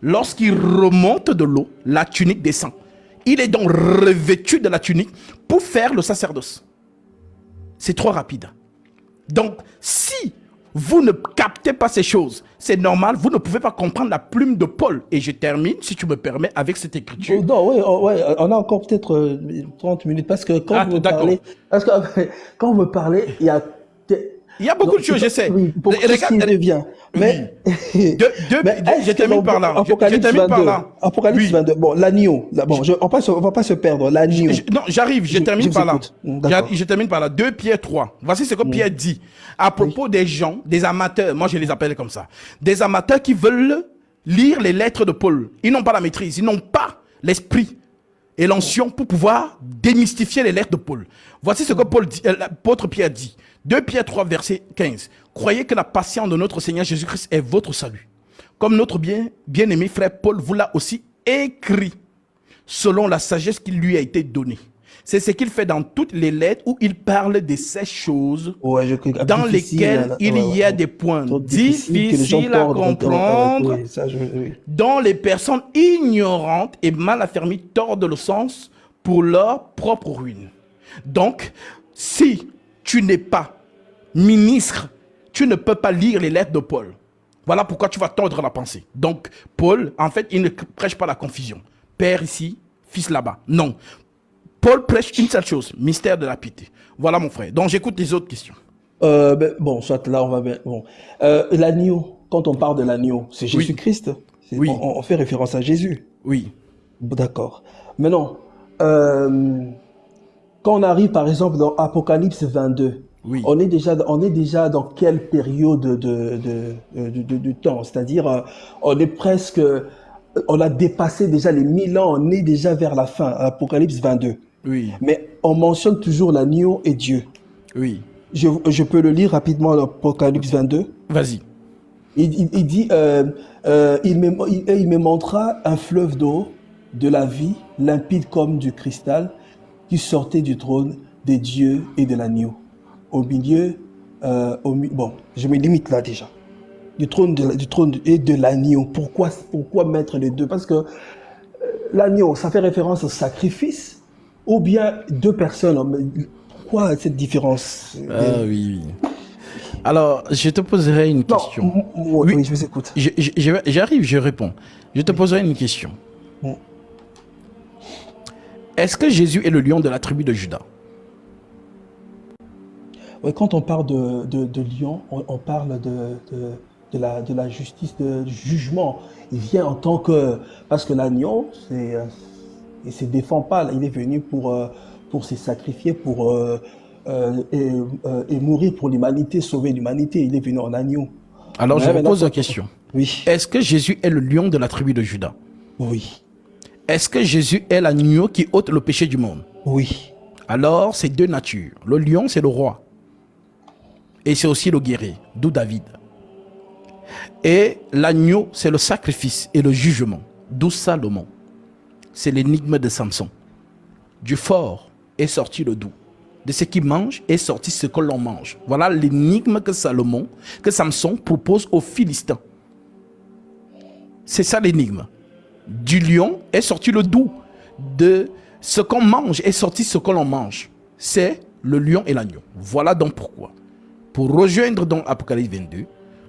lorsqu'il remonte de l'eau, la tunique descend. Il est donc revêtu de la tunique pour faire le sacerdoce. C'est trop rapide. Donc, si vous ne captez pas ces choses, c'est normal, vous ne pouvez pas comprendre la plume de Paul. Et je termine, si tu me permets, avec cette écriture. Non, oui, on a encore peut-être 30 minutes, parce que quand vous me parlez, il y a beaucoup de choses, j'essaie. Oui, pour tout ce qui devient. Mais, je termine par là. Apocalypse 22. Bon, l'agneau. Bon, on va pas se perdre. L'agneau. Non, j'arrive, je termine par là. Je termine par là. 2 Pierre 3. Voici ce que Pierre dit à propos des gens, des amateurs. Moi, je les appelle comme ça. Des amateurs qui veulent lire les lettres de Paul. Ils n'ont pas la maîtrise. Ils n'ont pas l'esprit et l'onction pour pouvoir démystifier les lettres de Paul. Voici ce que l'apôtre Pierre dit. 2 Pierre 3, verset 15. Croyez que la patience de notre Seigneur Jésus-Christ est votre salut. Comme notre bien-aimé frère Paul vous l'a aussi écrit, selon la sagesse qui lui a été donnée. C'est ce qu'il fait dans toutes les lettres où il parle de ces choses dans lesquelles il y a des points difficiles à comprendre, dont les personnes ignorantes et mal affermies tordent le sens pour leur propre ruine. Donc, si tu n'es pas ministre, tu ne peux pas lire les lettres de Paul. Voilà pourquoi tu vas tordre la pensée. Donc, Paul, en fait, il ne prêche pas la confusion. Père ici, fils là-bas. Non. Paul prêche une seule chose, mystère de la piété. Voilà, mon frère. Donc, j'écoute les autres questions. Bon, soit là, on va bien. Bon. L'agneau, quand on parle de l'agneau, c'est Jésus-Christ. Oui. On fait référence à Jésus. Oui. D'accord. Maintenant, quand on arrive, par exemple, dans Apocalypse 22, on est déjà dans quelle période de temps? C'est-à-dire, on a dépassé déjà les 1000 ans, on est déjà vers la fin, Apocalypse 22. Oui. Mais on mentionne toujours l'agneau et Dieu. Oui. Je peux le lire rapidement, l'Apocalypse 22. Vas-y. Il dit, il me montra un fleuve d'eau de la vie, limpide comme du cristal, qui sortait du trône des dieux et de l'agneau. Au milieu, bon, je me limite là déjà. Du trône et de l'agneau. Pourquoi mettre les deux? Parce que l'agneau, ça fait référence au sacrifice, ou bien deux personnes. Pourquoi cette différence? Ah oui. Alors, je te poserai une Non, question. oui, Oui, oui, je vous écoute. j'arrive, je réponds. Je te poserai une question. Mm. Est-ce que Jésus est le lion de la tribu de Juda? Ouais, quand on parle de lion, on parle de la justice, du jugement. Il vient en tant que... Parce que l'agneau, il se défend pas. Il est venu pour se sacrifier, et mourir pour l'humanité, sauver l'humanité. Il est venu en agneau. Alors, je Mais maintenant, repose la question. oui, Est-ce que Jésus est le lion de la tribu de Juda? oui, Est-ce que Jésus est l'agneau qui ôte le péché du monde? oui, Alors, c'est deux natures. Le lion, c'est le roi. Et c'est aussi le guerrier, d'où David. Et l'agneau, c'est le sacrifice et le jugement, d'où Salomon. C'est l'énigme de Samson. Du fort est sorti le doux. De ce qui mange est sorti ce que l'on mange. Voilà l'énigme que Samson propose aux Philistins. C'est ça l'énigme. Du lion est sorti le doux. De ce qu'on mange est sorti ce que l'on mange. C'est le lion et l'agneau. Voilà donc pourquoi. Pour rejoindre donc Apocalypse 22,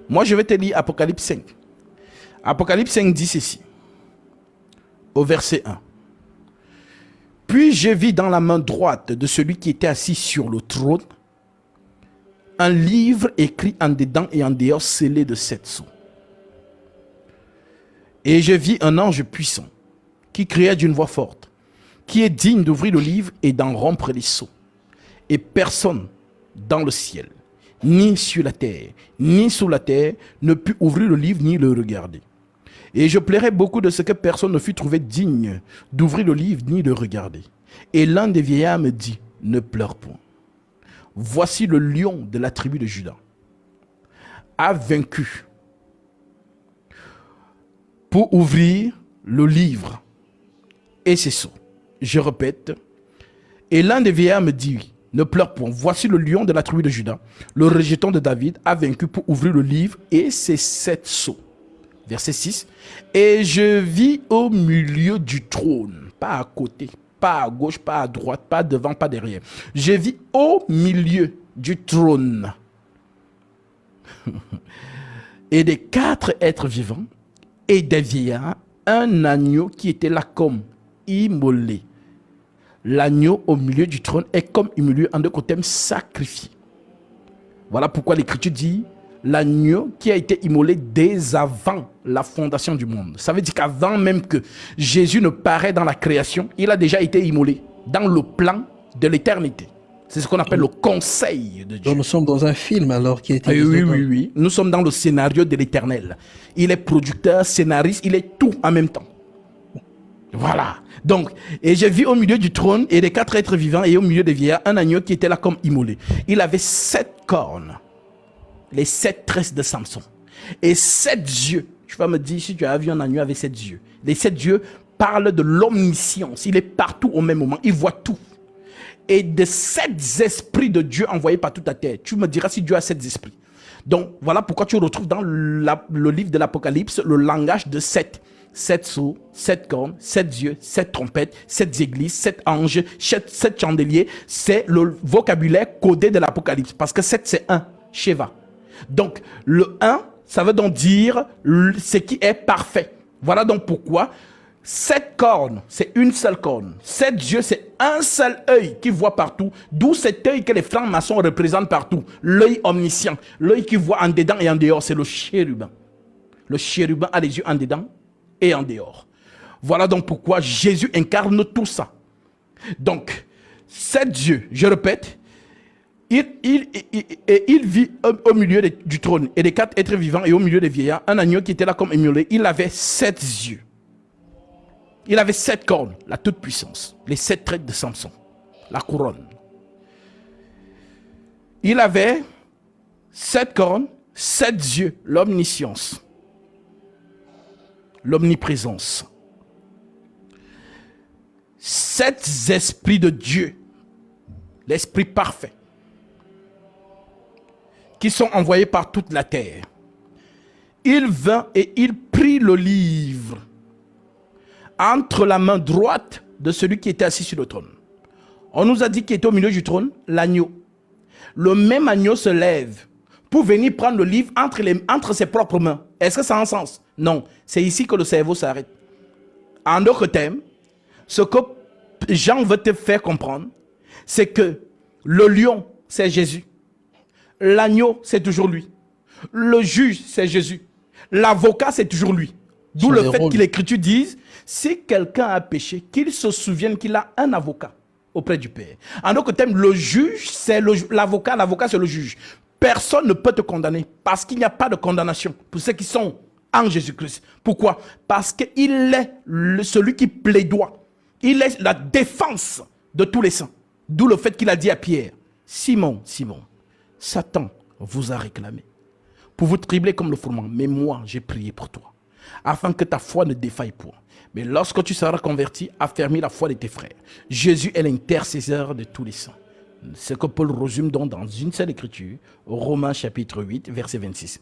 moi je vais te lire Apocalypse 5. Apocalypse 5 dit ceci, au verset 1. Puis je vis dans la main droite de celui qui était assis sur le trône un livre écrit en dedans et en dehors, scellé de 7 sceaux. Et je vis un ange puissant qui criait d'une voix forte, qui est digne d'ouvrir le livre et d'en rompre les sceaux. Et personne dans le ciel, ni sur la terre, ni sous la terre, ne put ouvrir le livre ni le regarder. Et je plairais beaucoup de ce que personne ne fut trouvé digne d'ouvrir le livre ni de regarder. Et l'un des vieillards me dit, ne pleure point. Voici le lion de la tribu de Juda a vaincu pour ouvrir le livre et ses sceaux. Je répète, et l'un des vieillards me dit, ne pleure point. Voici le lion de la tribu de Juda, le rejeton de David, a vaincu pour ouvrir le livre et ses 7 sceaux. Verset 6. Et je vis au milieu du trône, pas à côté, pas à gauche, pas à droite, pas devant, pas derrière. Je vis au milieu du trône. Et des 4 êtres vivants et des vieillards, un agneau qui était là comme immolé. L'agneau au milieu du trône est comme immolé en 2 côtés sacrifié. Voilà pourquoi l'Écriture dit l'agneau qui a été immolé dès avant la fondation du monde. Ça veut dire qu'avant même que Jésus ne paraît dans la création, il a déjà été immolé dans le plan de l'éternité. C'est ce qu'on appelle le conseil de Dieu. donc nous sommes dans un film alors qui a été... Oui. Nous sommes dans le scénario de l'éternel. Il est producteur, scénariste, il est tout en même temps. Voilà. Donc, et j'ai vu au milieu du trône et des 4 êtres vivants et au milieu des vieillards un agneau qui était là comme immolé. Il avait 7 cornes, les 7 tresses de Samson et 7 yeux. Tu vas me dire si tu as vu un agneau avec 7 yeux. Les 7 yeux parlent de l'omniscience. Il est partout au même moment. Il voit tout. Et de 7 esprits de Dieu envoyés par toute la terre. Tu me diras si Dieu a 7 esprits. Donc, voilà pourquoi tu retrouves dans le livre de l'Apocalypse le langage de 7. 7 sceaux, 7 cornes, 7 yeux, 7 trompettes, 7 églises, 7 anges, 7 chandeliers. C'est le vocabulaire codé de l'Apocalypse. Parce que 7, c'est 1, Sheva. Donc, le 1, ça veut donc dire ce qui est parfait. Voilà donc pourquoi 7 cornes, c'est une seule corne. 7 yeux, c'est un seul œil qui voit partout. D'où cet œil que les francs-maçons représentent partout. L'œil omniscient. L'œil qui voit en dedans et en dehors, c'est le chérubin. Le chérubin a les yeux en dedans et en dehors. Voilà donc pourquoi Jésus incarne tout ça. Donc, 7 yeux, je répète, il vit au milieu du trône et des 4 êtres vivants et au milieu des vieillards, un agneau qui était là comme immolé. Il avait 7 yeux. Il avait 7 cornes, la toute-puissance, les 7 traits de Samson, la couronne. Il avait 7 cornes, 7 yeux, l'omniscience, l'omniprésence. 7 esprits de Dieu, l'esprit parfait, qui sont envoyés par toute la terre. Il vint et il prit le livre entre la main droite de celui qui était assis sur le trône. On nous a dit qu'il était au milieu du trône, l'agneau. Le même agneau se lève pour venir prendre le livre entre ses propres mains. Est-ce que ça a un sens? Non. C'est ici que le cerveau s'arrête. En d'autres termes, ce que Jean veut te faire comprendre, c'est que le lion, c'est Jésus. L'agneau, c'est toujours lui. Le juge, c'est Jésus. L'avocat, c'est toujours lui. D'où le fait que l'Écriture dise, si quelqu'un a péché, qu'il se souvienne qu'il a un avocat auprès du Père. En d'autres termes, le juge, c'est l'avocat, l'avocat, c'est le juge. Personne ne peut te condamner parce qu'il n'y a pas de condamnation pour ceux qui sont en Jésus-Christ. Pourquoi? Parce qu'il est celui qui plaidoie. Il est la défense de tous les saints. D'où le fait qu'il a dit à Pierre, Simon, Simon, Satan vous a réclamé pour vous tribler comme le fourment. Mais moi, j'ai prié pour toi, afin que ta foi ne défaille point. Mais lorsque tu seras converti, affermis la foi de tes frères. Jésus est l'intercesseur de tous les saints. C'est ce que Paul résume donc dans une seule écriture, Romains chapitre 8, verset 26.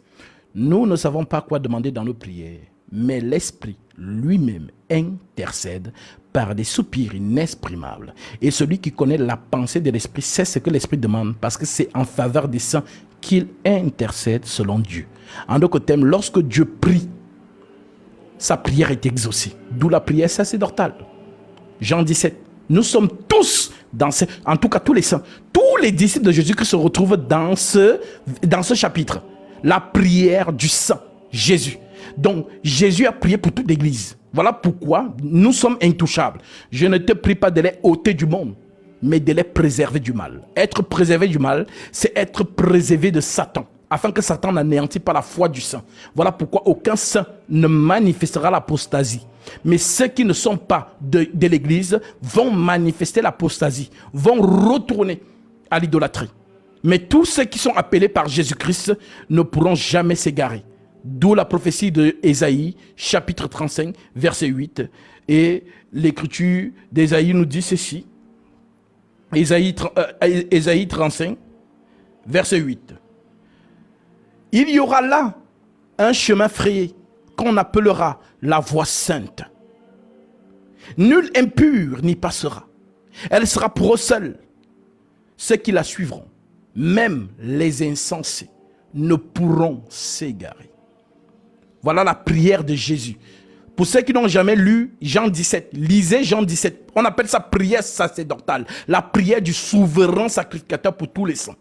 Nous ne savons pas quoi demander dans nos prières, mais l'Esprit lui-même intercède par des soupirs inexprimables. Et celui qui connaît la pensée de l'Esprit sait ce que l'Esprit demande, parce que c'est en faveur des saints qu'il intercède selon Dieu. En d'autres termes, lorsque Dieu prie, sa prière est exaucée. D'où la prière sacerdotale. Jean 17. Nous sommes tous en tout cas tous les saints, tous les disciples de Jésus qui se retrouvent dans ce chapitre. La prière du saint, Jésus. Donc, Jésus a prié pour toute l'église. Voilà pourquoi nous sommes intouchables. Je ne te prie pas de les ôter du monde, mais de les préserver du mal. Être préservé du mal, c'est être préservé de Satan, afin que Satan n'anéantisse pas la foi du saint. Voilà pourquoi aucun saint ne manifestera l'apostasie. Mais ceux qui ne sont pas de l'église vont manifester l'apostasie, vont retourner à l'idolâtrie. Mais tous ceux qui sont appelés par Jésus-Christ ne pourront jamais s'égarer. D'où la prophétie de Ésaïe, chapitre 35, verset 8. Et l'écriture d'Ésaïe nous dit ceci. Ésaïe 35, verset 8. Il y aura là un chemin frayé qu'on appellera la voie sainte. Nul impur n'y passera. Elle sera pour eux seuls. Ceux qui la suivront, même les insensés, ne pourront s'égarer. Voilà la prière de Jésus. Pour ceux qui n'ont jamais lu Jean 17, lisez Jean 17. On appelle ça prière sacerdotale. La prière du souverain sacrificateur pour tous les saints.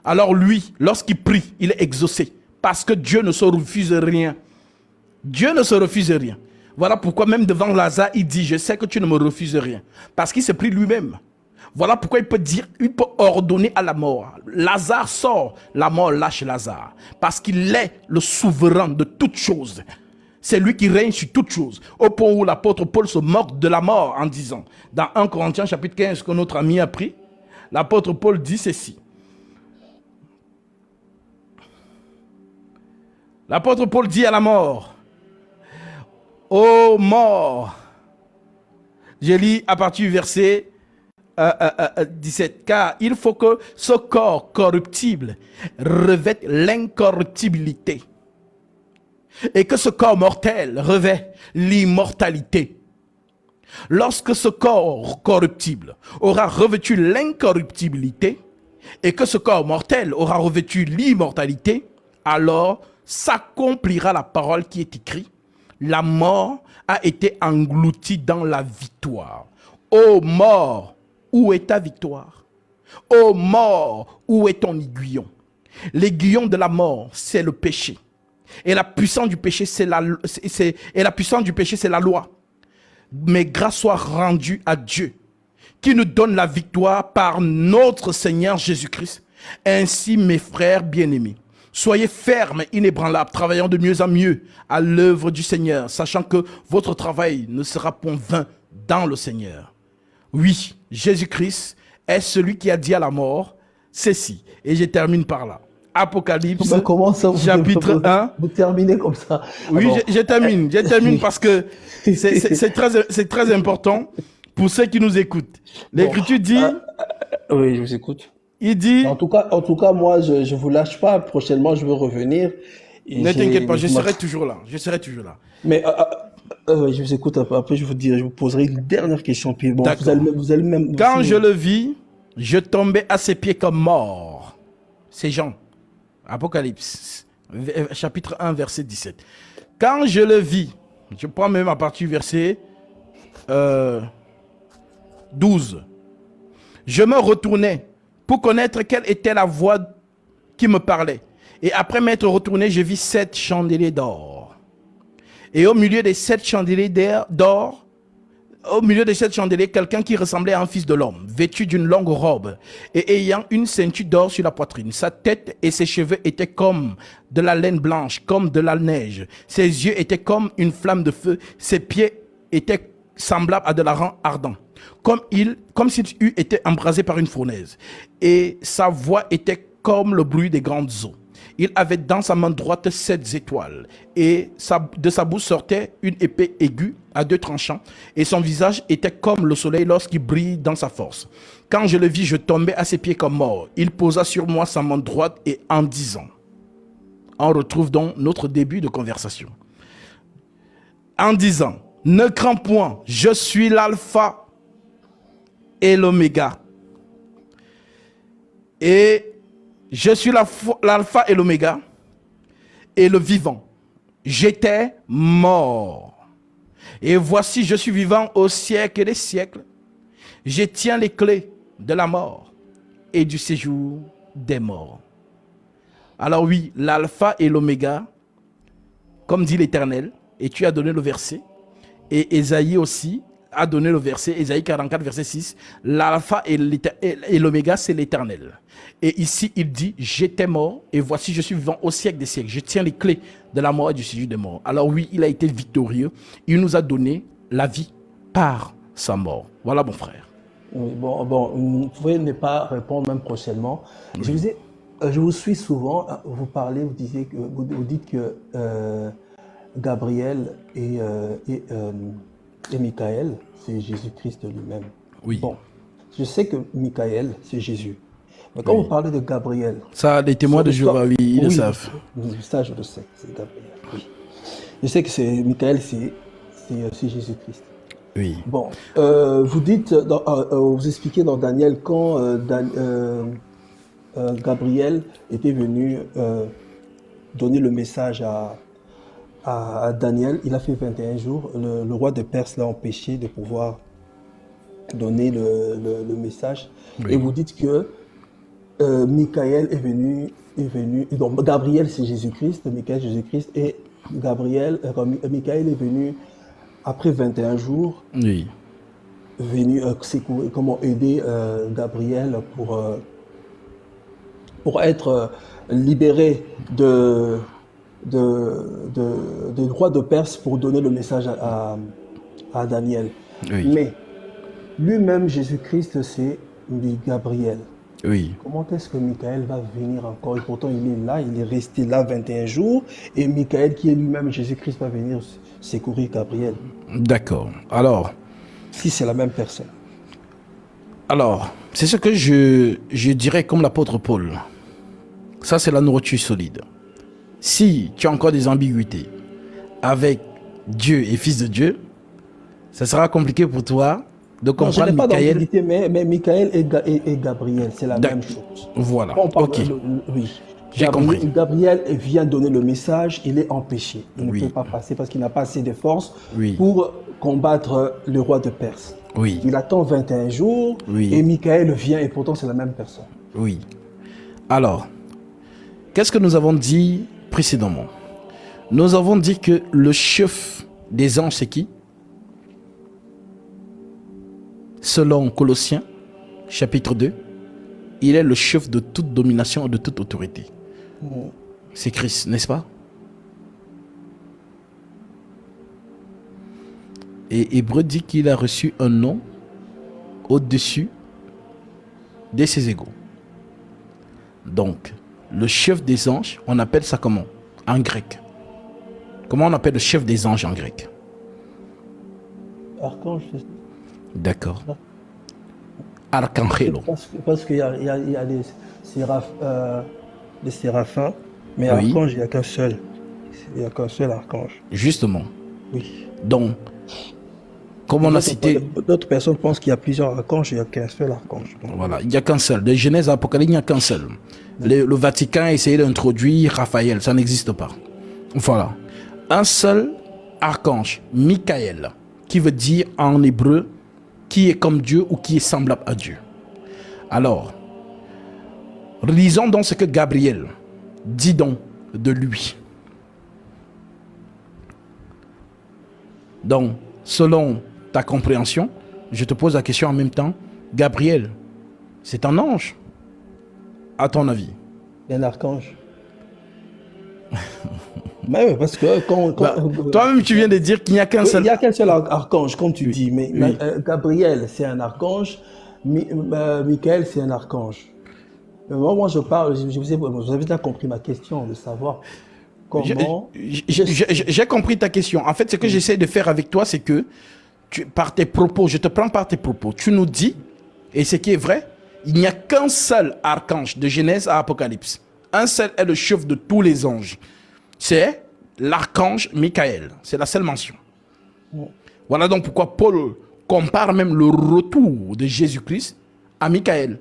Alors lui, lorsqu'il prie, il est exaucé. Parce que Dieu ne se refuse rien. Dieu ne se refuse rien. Voilà pourquoi même devant Lazare, il dit, je sais que tu ne me refuses rien. Parce qu'il se prie lui-même. Voilà pourquoi il peut dire, il peut ordonner à la mort. Lazare sort, la mort lâche Lazare. Parce qu'il est le souverain de toutes choses. C'est lui qui règne sur toutes choses. Au point où l'apôtre Paul se moque de la mort en disant, dans 1 Corinthiens chapitre 15 que notre ami a pris, l'apôtre Paul dit ceci. L'apôtre Paul dit à la mort, ô mort, je lis à partir du verset 17, car il faut que ce corps corruptible revête l'incorruptibilité et que ce corps mortel revêt l'immortalité. Lorsque ce corps corruptible aura revêtu l'incorruptibilité et que ce corps mortel aura revêtu l'immortalité, alors s'accomplira la parole qui est écrite. La mort a été engloutie dans la victoire. Ô mort, où est ta victoire? Ô mort, où est ton aiguillon? L'aiguillon de la mort, c'est le péché. Et la puissance du péché, c'est la loi. Mais grâce soit rendue à Dieu, qui nous donne la victoire par notre Seigneur Jésus-Christ. Ainsi, mes frères bien-aimés, soyez fermes, inébranlables, travaillant de mieux en mieux à l'œuvre du Seigneur, sachant que votre travail ne sera point vain dans le Seigneur. Oui, Jésus-Christ est celui qui a dit à la mort, ceci. Et je termine par là. Apocalypse, comment ça, chapitre 1. Vous terminez comme ça. Oui, je termine parce que c'est très important pour ceux qui nous écoutent. L'Écriture dit... oui, je vous écoute. Il dit... En tout cas, moi, je ne vous lâche pas. Prochainement, je veux revenir. Ne t'inquiète pas, je serai toujours là. Mais je vous écoute. Après, je vous poserai une dernière question. Puis bon, vous allez même... Quand je le vis, je tombais à ses pieds comme mort. C'est Jean. Apocalypse, chapitre 1, verset 17. Quand je le vis, je prends même à partir du verset 12. Je me retournais pour connaître quelle était la voix qui me parlait. Et après m'être retourné, je vis 7 chandeliers d'or. Et au milieu des 7 chandeliers d'or, au milieu de 7 chandeliers, quelqu'un qui ressemblait à un fils de l'homme, vêtu d'une longue robe et ayant une ceinture d'or sur la poitrine. Sa tête et ses cheveux étaient comme de la laine blanche, comme de la neige. Ses yeux étaient comme une flamme de feu. Ses pieds étaient semblables à de l'argent ardent, comme s'il eût été embrasé par une fournaise. Et sa voix était comme le bruit des grandes eaux. Il avait dans sa main droite 7 étoiles, et de sa bouche sortait une épée aiguë à 2 tranchants, et son visage était comme le soleil lorsqu'il brille dans sa force. Quand je le vis, je tombais à ses pieds comme mort. Il posa sur moi sa main droite, et en disant, on retrouve donc notre début de conversation, en disant, ne crains point, je suis l'alpha et l'oméga. Et je suis l'alpha et l'oméga et le vivant. J'étais mort. Et voici, je suis vivant au siècle des siècles. Je tiens les clés de la mort et du séjour des morts. Alors oui, l'alpha et l'oméga, comme dit l'Éternel, et tu as donné le verset, et Ésaïe aussi a donné le verset, Ésaïe 44, verset 6, l'alpha et l'oméga, c'est l'Éternel. Et ici, il dit, j'étais mort, et voici, je suis vivant au siècle des siècles. Je tiens les clés de la mort et du séjour des morts. Alors oui, il a été victorieux. Il nous a donné la vie par sa mort. Voilà, mon frère. Oui, bon, vous pouvez ne pas répondre même prochainement. Oui. Je vous suis souvent, vous parlez, vous dites que Gabriel et Michael, c'est Jésus-Christ lui-même. Oui. Bon, je sais que Michael, c'est Jésus. Mais quand vous parlez de Gabriel... Ça, les témoins de Jéhovah, oui, ils le savent. Ça, je le sais, c'est Gabriel. Oui. Je sais que c'est Michael, c'est Jésus-Christ. Oui. Bon, vous dites, vous expliquez dans Daniel quand Gabriel était venu donner le message à Daniel, il a fait 21 jours. Le roi de Perse l'a empêché de pouvoir donner le message. Oui. Et vous dites que Michael est venu. Donc Gabriel c'est Jésus-Christ, Michael Jésus-Christ, et Michael est venu après 21 jours. Oui. Venu comment aider Gabriel pour être libéré de roi de Perse pour donner le message à Daniel. Oui. Mais lui-même, Jésus-Christ, c'est Gabriel. Oui. Comment est-ce que Michael va venir encore? Et pourtant, il est là, il est resté là 21 jours. Et Michael, qui est lui-même Jésus-Christ, va venir secourir Gabriel. D'accord. Alors... Si c'est la même personne. Alors, c'est ce que je dirais comme l'apôtre Paul. Ça, c'est la nourriture solide. Si tu as encore des ambiguïtés avec Dieu et Fils de Dieu, ça sera compliqué pour toi de comprendre. Je n'ai pas d'ambiguïté, mais Michael et Gabriel, c'est la même chose. Voilà, ok. Oui. J'ai compris. Gabriel vient donner le message, il est empêché. Il ne peut pas passer parce qu'il n'a pas assez de force pour combattre le roi de Perse. Oui. Il attend 21 jours et Michael vient et pourtant c'est la même personne. Oui. Alors, qu'est-ce que nous avons dit précédemment? Nous avons dit que le chef des anges, c'est qui? Selon Colossiens, chapitre 2, il est le chef de toute domination et de toute autorité. C'est Christ, n'est-ce pas? Et Hébreu dit qu'il a reçu un nom au-dessus de ses égaux. Donc, le chef des anges, on appelle ça comment? En grec. Comment on appelle le chef des anges en grec? Archange. D'accord. Archangelo. Parce qu'il y a des séraphins, mais archange, il n'y a qu'un seul. Il n'y a qu'un seul archange. Justement. Oui. Donc, comme on a cité... D'autres personnes pensent qu'il y a plusieurs archanges, il n'y a qu'un seul archange. Donc, voilà, il n'y a qu'un seul. De Genèse à Apocalypse, il n'y a qu'un seul. Le Vatican a essayé d'introduire Raphaël, ça n'existe pas. Voilà. Un seul archange, Michael, qui veut dire en hébreu qui est comme Dieu ou qui est semblable à Dieu. Alors, lisons donc ce que Gabriel dit donc de lui. Donc, selon ta compréhension, je te pose la question en même temps. Gabriel, c'est un ange, à ton avis? C'est un archange. Mais oui, parce que toi-même, tu viens de dire qu'il n'y a qu'un seul. Il n'y a qu'un seul archange, comme tu dis. Mais oui. Gabriel, c'est un archange. Michael, c'est un archange. Moi, je parle, vous avez bien compris ma question, de savoir comment... J'ai compris ta question. En fait, ce que j'essaie de faire avec toi, c'est que, par tes propos, je te prends par tes propos, tu nous dis, et ce qui est vrai, il n'y a qu'un seul archange de Genèse à Apocalypse. Un seul est le chef de tous les anges. C'est l'archange Michael. C'est la seule mention. Voilà donc pourquoi Paul compare même le retour de Jésus-Christ à Michael.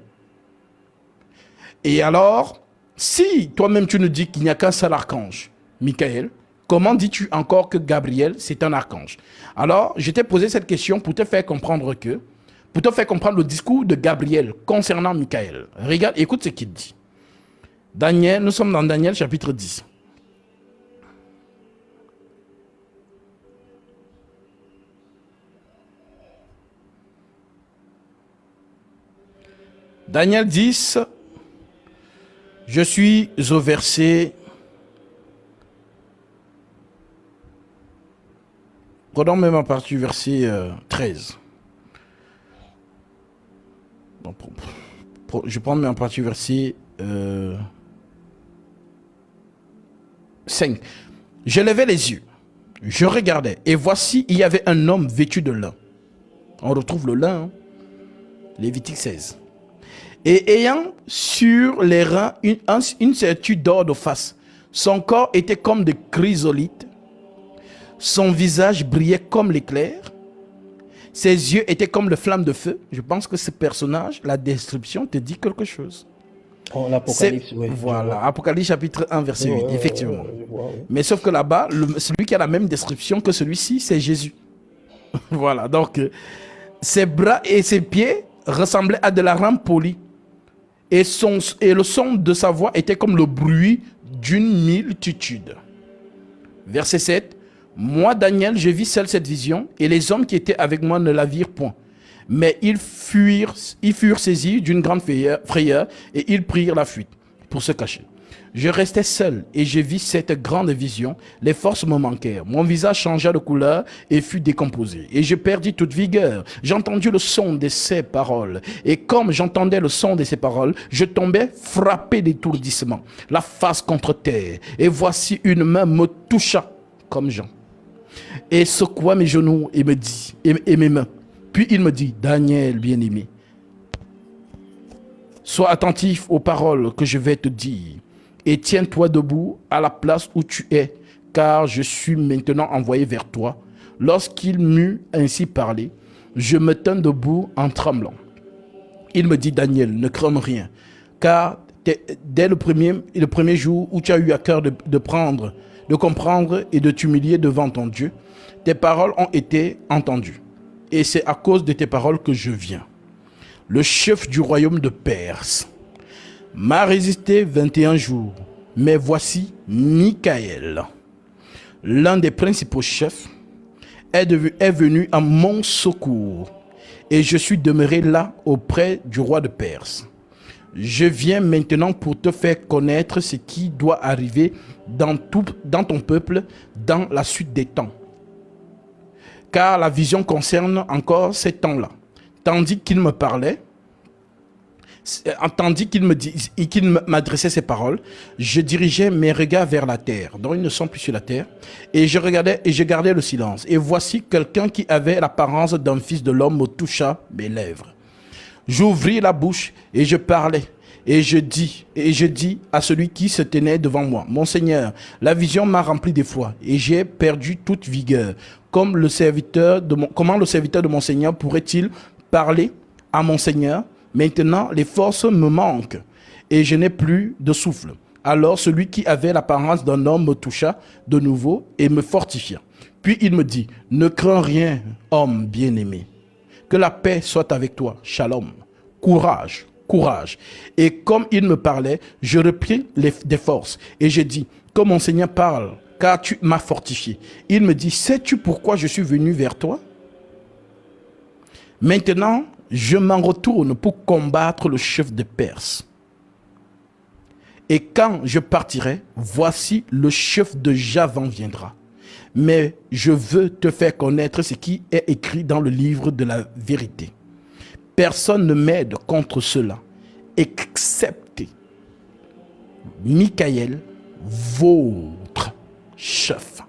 Et alors, si toi-même tu nous dis qu'il n'y a qu'un seul archange, Michael, comment dis-tu encore que Gabriel, c'est un archange? Alors, je t'ai posé cette question pour te faire comprendre le discours de Gabriel concernant Michael. Regarde, écoute ce qu'il dit. Daniel, nous sommes dans Daniel chapitre 10. Daniel 10, je suis au verset... Prenons même à partir du verset 13. Je prends même à partir du verset 5. Je levais les yeux, je regardais, et voici, il y avait un homme vêtu de lin. On retrouve le lin, hein? Lévitique 16. Et ayant sur les reins une statue d'or de face. Son corps était comme de chrysolite. Son visage brillait comme l'éclair. Ses yeux étaient comme de flammes de feu. Je pense que ce personnage, la description te dit quelque chose. Oh, l'Apocalypse, oui. Voilà, Apocalypse chapitre 1, verset 8, effectivement. Oui. Mais sauf que là-bas, celui qui a la même description que celui-ci, c'est Jésus. Voilà, donc ses bras et ses pieds ressemblaient à de la rame polie. Et le son de sa voix était comme le bruit d'une multitude. Verset 7. Moi, Daniel, je vis seul cette vision, et les hommes qui étaient avec moi ne la virent point. Mais ils furent saisis d'une grande frayeur, et ils prirent la fuite pour se cacher. Je restais seul, et je vis cette grande vision. Les forces me manquèrent. Mon visage changea de couleur et fut décomposé. Et je perdis toute vigueur. J'entendis le son de ses paroles. Et comme j'entendais le son de ses paroles, je tombais frappé d'étourdissement, la face contre terre. Et voici une main me toucha comme Jean, et secoua mes genoux et me dit, et mes mains. Puis il me dit, Daniel, bien-aimé, sois attentif aux paroles que je vais te dire, et tiens-toi debout à la place où tu es, car je suis maintenant envoyé vers toi. Lorsqu'il m'eut ainsi parlé, je me tins debout en tremblant. Il me dit, Daniel, ne crains rien, car dès le premier jour où tu as eu à cœur de comprendre et de t'humilier devant ton Dieu, tes paroles ont été entendues. Et c'est à cause de tes paroles que je viens. Le chef du royaume de Perse m'a résisté 21 jours. Mais voici Michael, l'un des principaux chefs, est venu à mon secours. Et je suis demeuré là auprès du roi de Perse. Je viens maintenant pour te faire connaître ce qui doit arriver dans ton peuple dans la suite des temps. Car la vision concerne encore ces temps-là. Tandis qu'il me parlait, tandis qu'il m'adressait ces paroles, je dirigeais mes regards vers la terre. Donc ils ne sont plus sur la terre. Et je gardais le silence. Et voici quelqu'un qui avait l'apparence d'un fils de l'homme me toucha mes lèvres. J'ouvris la bouche et je parlais. Et je dis à celui qui se tenait devant moi, mon Seigneur, la vision m'a rempli d'effroi et j'ai perdu toute vigueur. Comment le serviteur de mon Seigneur pourrait-il parler à mon Seigneur? Maintenant, les forces me manquent et je n'ai plus de souffle. Alors celui qui avait l'apparence d'un homme me toucha de nouveau et me fortifia. Puis il me dit, ne crains rien, homme bien-aimé. Que la paix soit avec toi. Shalom. Courage, courage. Et comme il me parlait, je repris des forces. Et je dis, que mon Seigneur parle, car tu m'as fortifié. Il me dit, sais-tu pourquoi je suis venu vers toi? Maintenant, je m'en retourne pour combattre le chef de Perse. Et quand je partirai, voici le chef de Javan viendra. Mais je veux te faire connaître ce qui est écrit dans le livre de la vérité. Personne ne m'aide contre cela, excepté Michael, votre chef.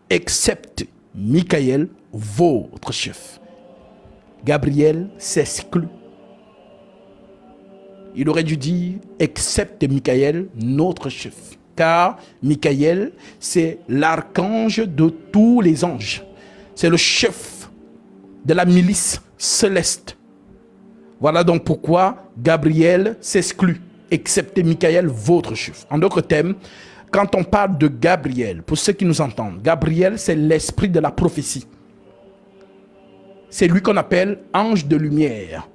Excepté Michael, votre chef. Gabriel s'exclut. Il aurait dû dire, excepte Michael, notre chef. Car Michael, c'est l'archange de tous les anges. C'est le chef de la milice céleste. Voilà donc pourquoi Gabriel s'exclut, excepté Michael, votre chef. En d'autres termes, quand on parle de Gabriel, pour ceux qui nous entendent, Gabriel, c'est l'esprit de la prophétie. C'est lui qu'on appelle ange de lumière.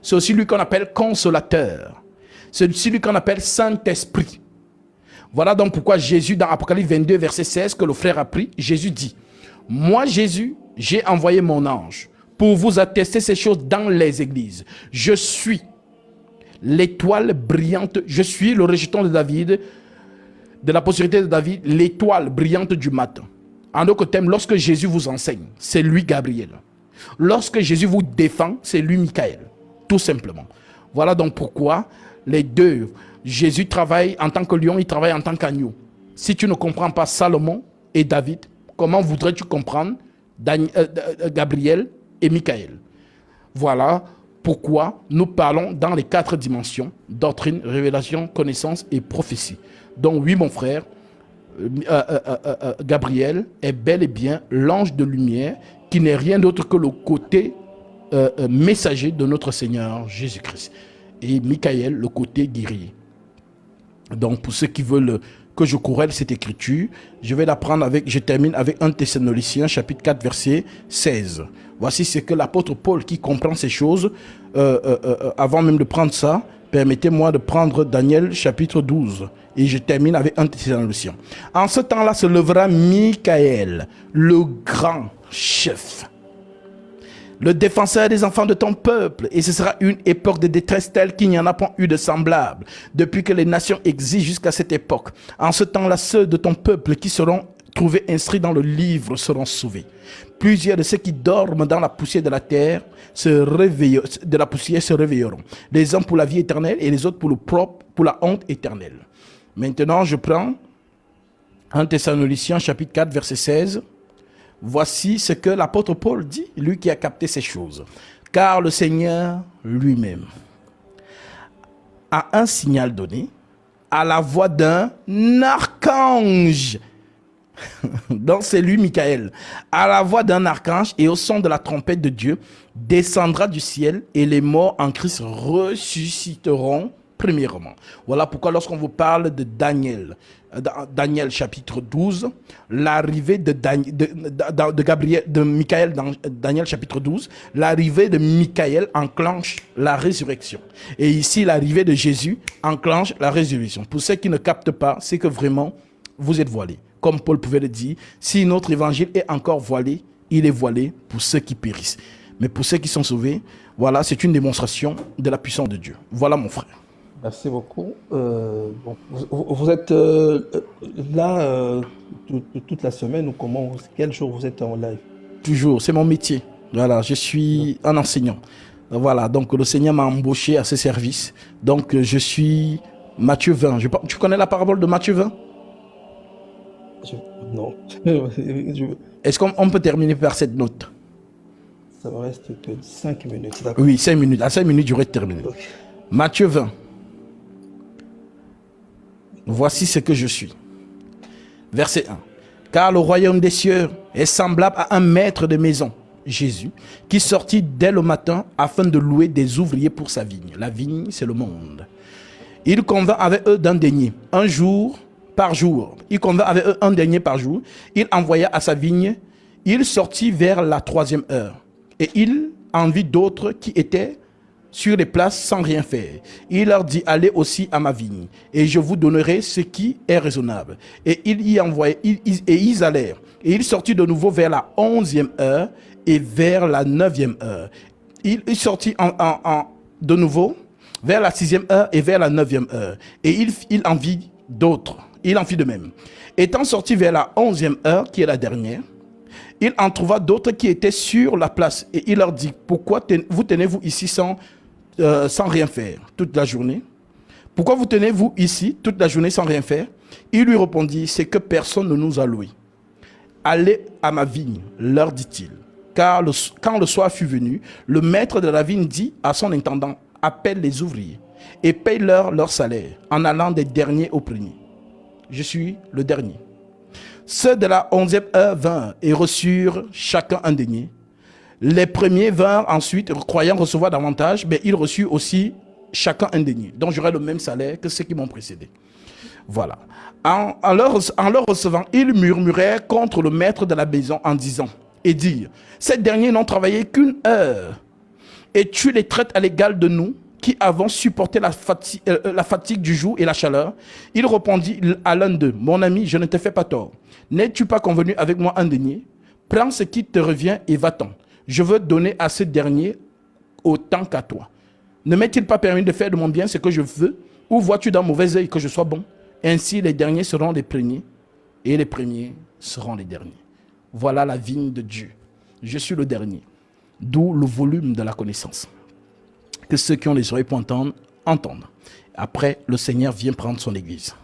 C'est aussi lui qu'on appelle consolateur. C'est aussi lui qu'on appelle Saint-Esprit. Voilà donc pourquoi Jésus, dans Apocalypse 22, verset 16, que le frère a pris, Jésus dit, « Moi, Jésus, j'ai envoyé mon ange pour vous attester ces choses dans les églises. Je suis l'étoile brillante, je suis le rejeton de David, de la postérité de David, l'étoile brillante du matin. » En d'autres termes, lorsque Jésus vous enseigne, c'est lui Gabriel. Lorsque Jésus vous défend, c'est lui Michael. Tout simplement. Voilà donc pourquoi les deux, Jésus travaille en tant que lion, il travaille en tant qu'agneau. Si tu ne comprends pas Salomon et David, comment voudrais-tu comprendre Gabriel et Michael? Voilà pourquoi nous parlons dans les 4 dimensions, doctrine, révélation, connaissance et prophétie. Donc oui mon frère, Gabriel est bel et bien l'ange de lumière qui n'est rien d'autre que le côté messager de notre Seigneur Jésus-Christ. Et Michael, le côté guerrier. Donc, pour ceux qui veulent que je corrèle cette écriture, je vais la prendre avec, je termine avec 1 Thessaloniciens, chapitre 4, verset 16. Voici ce que l'apôtre Paul, qui comprend ces choses, avant même de prendre ça, permettez-moi de prendre Daniel, chapitre 12. Et je termine avec 1 Thessaloniciens. En ce temps-là se lèvera Michael, le grand chef, le défenseur des enfants de ton peuple, et ce sera une époque de détresse telle qu'il n'y en a pas eu de semblable depuis que les nations existent jusqu'à cette époque. En ce temps-là, ceux de ton peuple qui seront trouvés inscrits dans le livre seront sauvés. Plusieurs de ceux qui dorment dans la poussière de la terre se réveilleront. Les uns pour la vie éternelle et les autres pour la honte éternelle. Maintenant, je prends 1 Thessaloniciens chapitre 4 verset 16. Voici ce que l'apôtre Paul dit, lui qui a capté ces choses. Car le Seigneur lui-même a un signal donné à la voix d'un archange. Donc c'est lui Michael. À la voix d'un archange et au son de la trompette de Dieu, descendra du ciel et les morts en Christ ressusciteront premièrement. Voilà pourquoi lorsqu'on vous parle de Daniel, Daniel chapitre 12, l'arrivée de Michael dans Daniel chapitre 12, l'arrivée de Michael enclenche la résurrection. Et ici, l'arrivée de Jésus enclenche la résurrection. Pour ceux qui ne captent pas, c'est que vraiment, vous êtes voilés. Comme Paul pouvait le dire, si notre évangile est encore voilé, il est voilé pour ceux qui périssent. Mais pour ceux qui sont sauvés, voilà, c'est une démonstration de la puissance de Dieu. Voilà mon frère. Merci beaucoup. Bon, vous êtes là toute la semaine ou comment? Quel jour vous êtes en live? Toujours, c'est mon métier. Voilà, je suis un enseignant. Voilà, donc le Seigneur m'a embauché à ce service. Donc je suis Matthieu 20. Tu connais la parabole de Matthieu 20? Non. Est-ce qu'on peut terminer par cette note? Ça me reste que 5 minutes. Oui, 5 minutes. À 5 minutes, j'aurais terminé. Okay. Matthieu 20. Voici ce que je suis. Verset 1. Car le royaume des cieux est semblable à un maître de maison Jésus, qui sortit dès le matin afin de louer des ouvriers pour sa vigne. La vigne, c'est le monde. Il convint avec eux d'un denier, un jour par jour. Il convint avec eux un denier par jour. Il envoya à sa vigne. Il sortit vers la 3e heure. Et il en vit d'autres qui étaient sur les places sans rien faire. Il leur dit, allez aussi à ma vigne, et je vous donnerai ce qui est raisonnable. Et il y envoyait, et ils allèrent. Et il sortit de nouveau vers la 11e heure et vers la 9e heure. Il sortit de nouveau vers la 6e heure et vers la 9e heure. Et il en vit d'autres. Il en fit de même. Étant sorti vers la 11e heure, qui est la dernière, il en trouva d'autres qui étaient sur la place. Et il leur dit, pourquoi vous tenez-vous ici sans rien faire toute la journée? Pourquoi vous tenez-vous ici toute la journée sans rien faire? Il lui répondit, c'est que personne ne nous a loués. Allez à ma vigne, leur dit-il. Car quand le soir fut venu, le maître de la vigne dit à son intendant, appelle les ouvriers et paye-leur leur salaire en allant des derniers aux premiers. Je suis le dernier. Ceux de la 11e heure vinrent et reçurent chacun un denier. Les premiers vinrent ensuite, croyant recevoir davantage, mais ils reçurent aussi chacun un denier. Donc j'aurai le même salaire que ceux qui m'ont précédé. Voilà. En leur recevant, ils murmurèrent contre le maître de la maison en disant, et dirent, ces derniers n'ont travaillé qu'une heure, et tu les traites à l'égal de nous, qui avons supporté la fatigue du jour et la chaleur. Il répondit à l'un d'eux, mon ami, je ne te fais pas tort. N'es-tu pas convenu avec moi un denier? Prends ce qui te revient et va-t'en. Je veux donner à ce dernier autant qu'à toi. Ne m'est-il pas permis de faire de mon bien ce que je veux? Ou vois-tu d'un mauvais œil que je sois bon? Ainsi les derniers seront les premiers et les premiers seront les derniers. Voilà la vigne de Dieu. Je suis le dernier. D'où le volume de la connaissance. Que ceux qui ont les oreilles pour entendre, entendent. Après, le Seigneur vient prendre son église.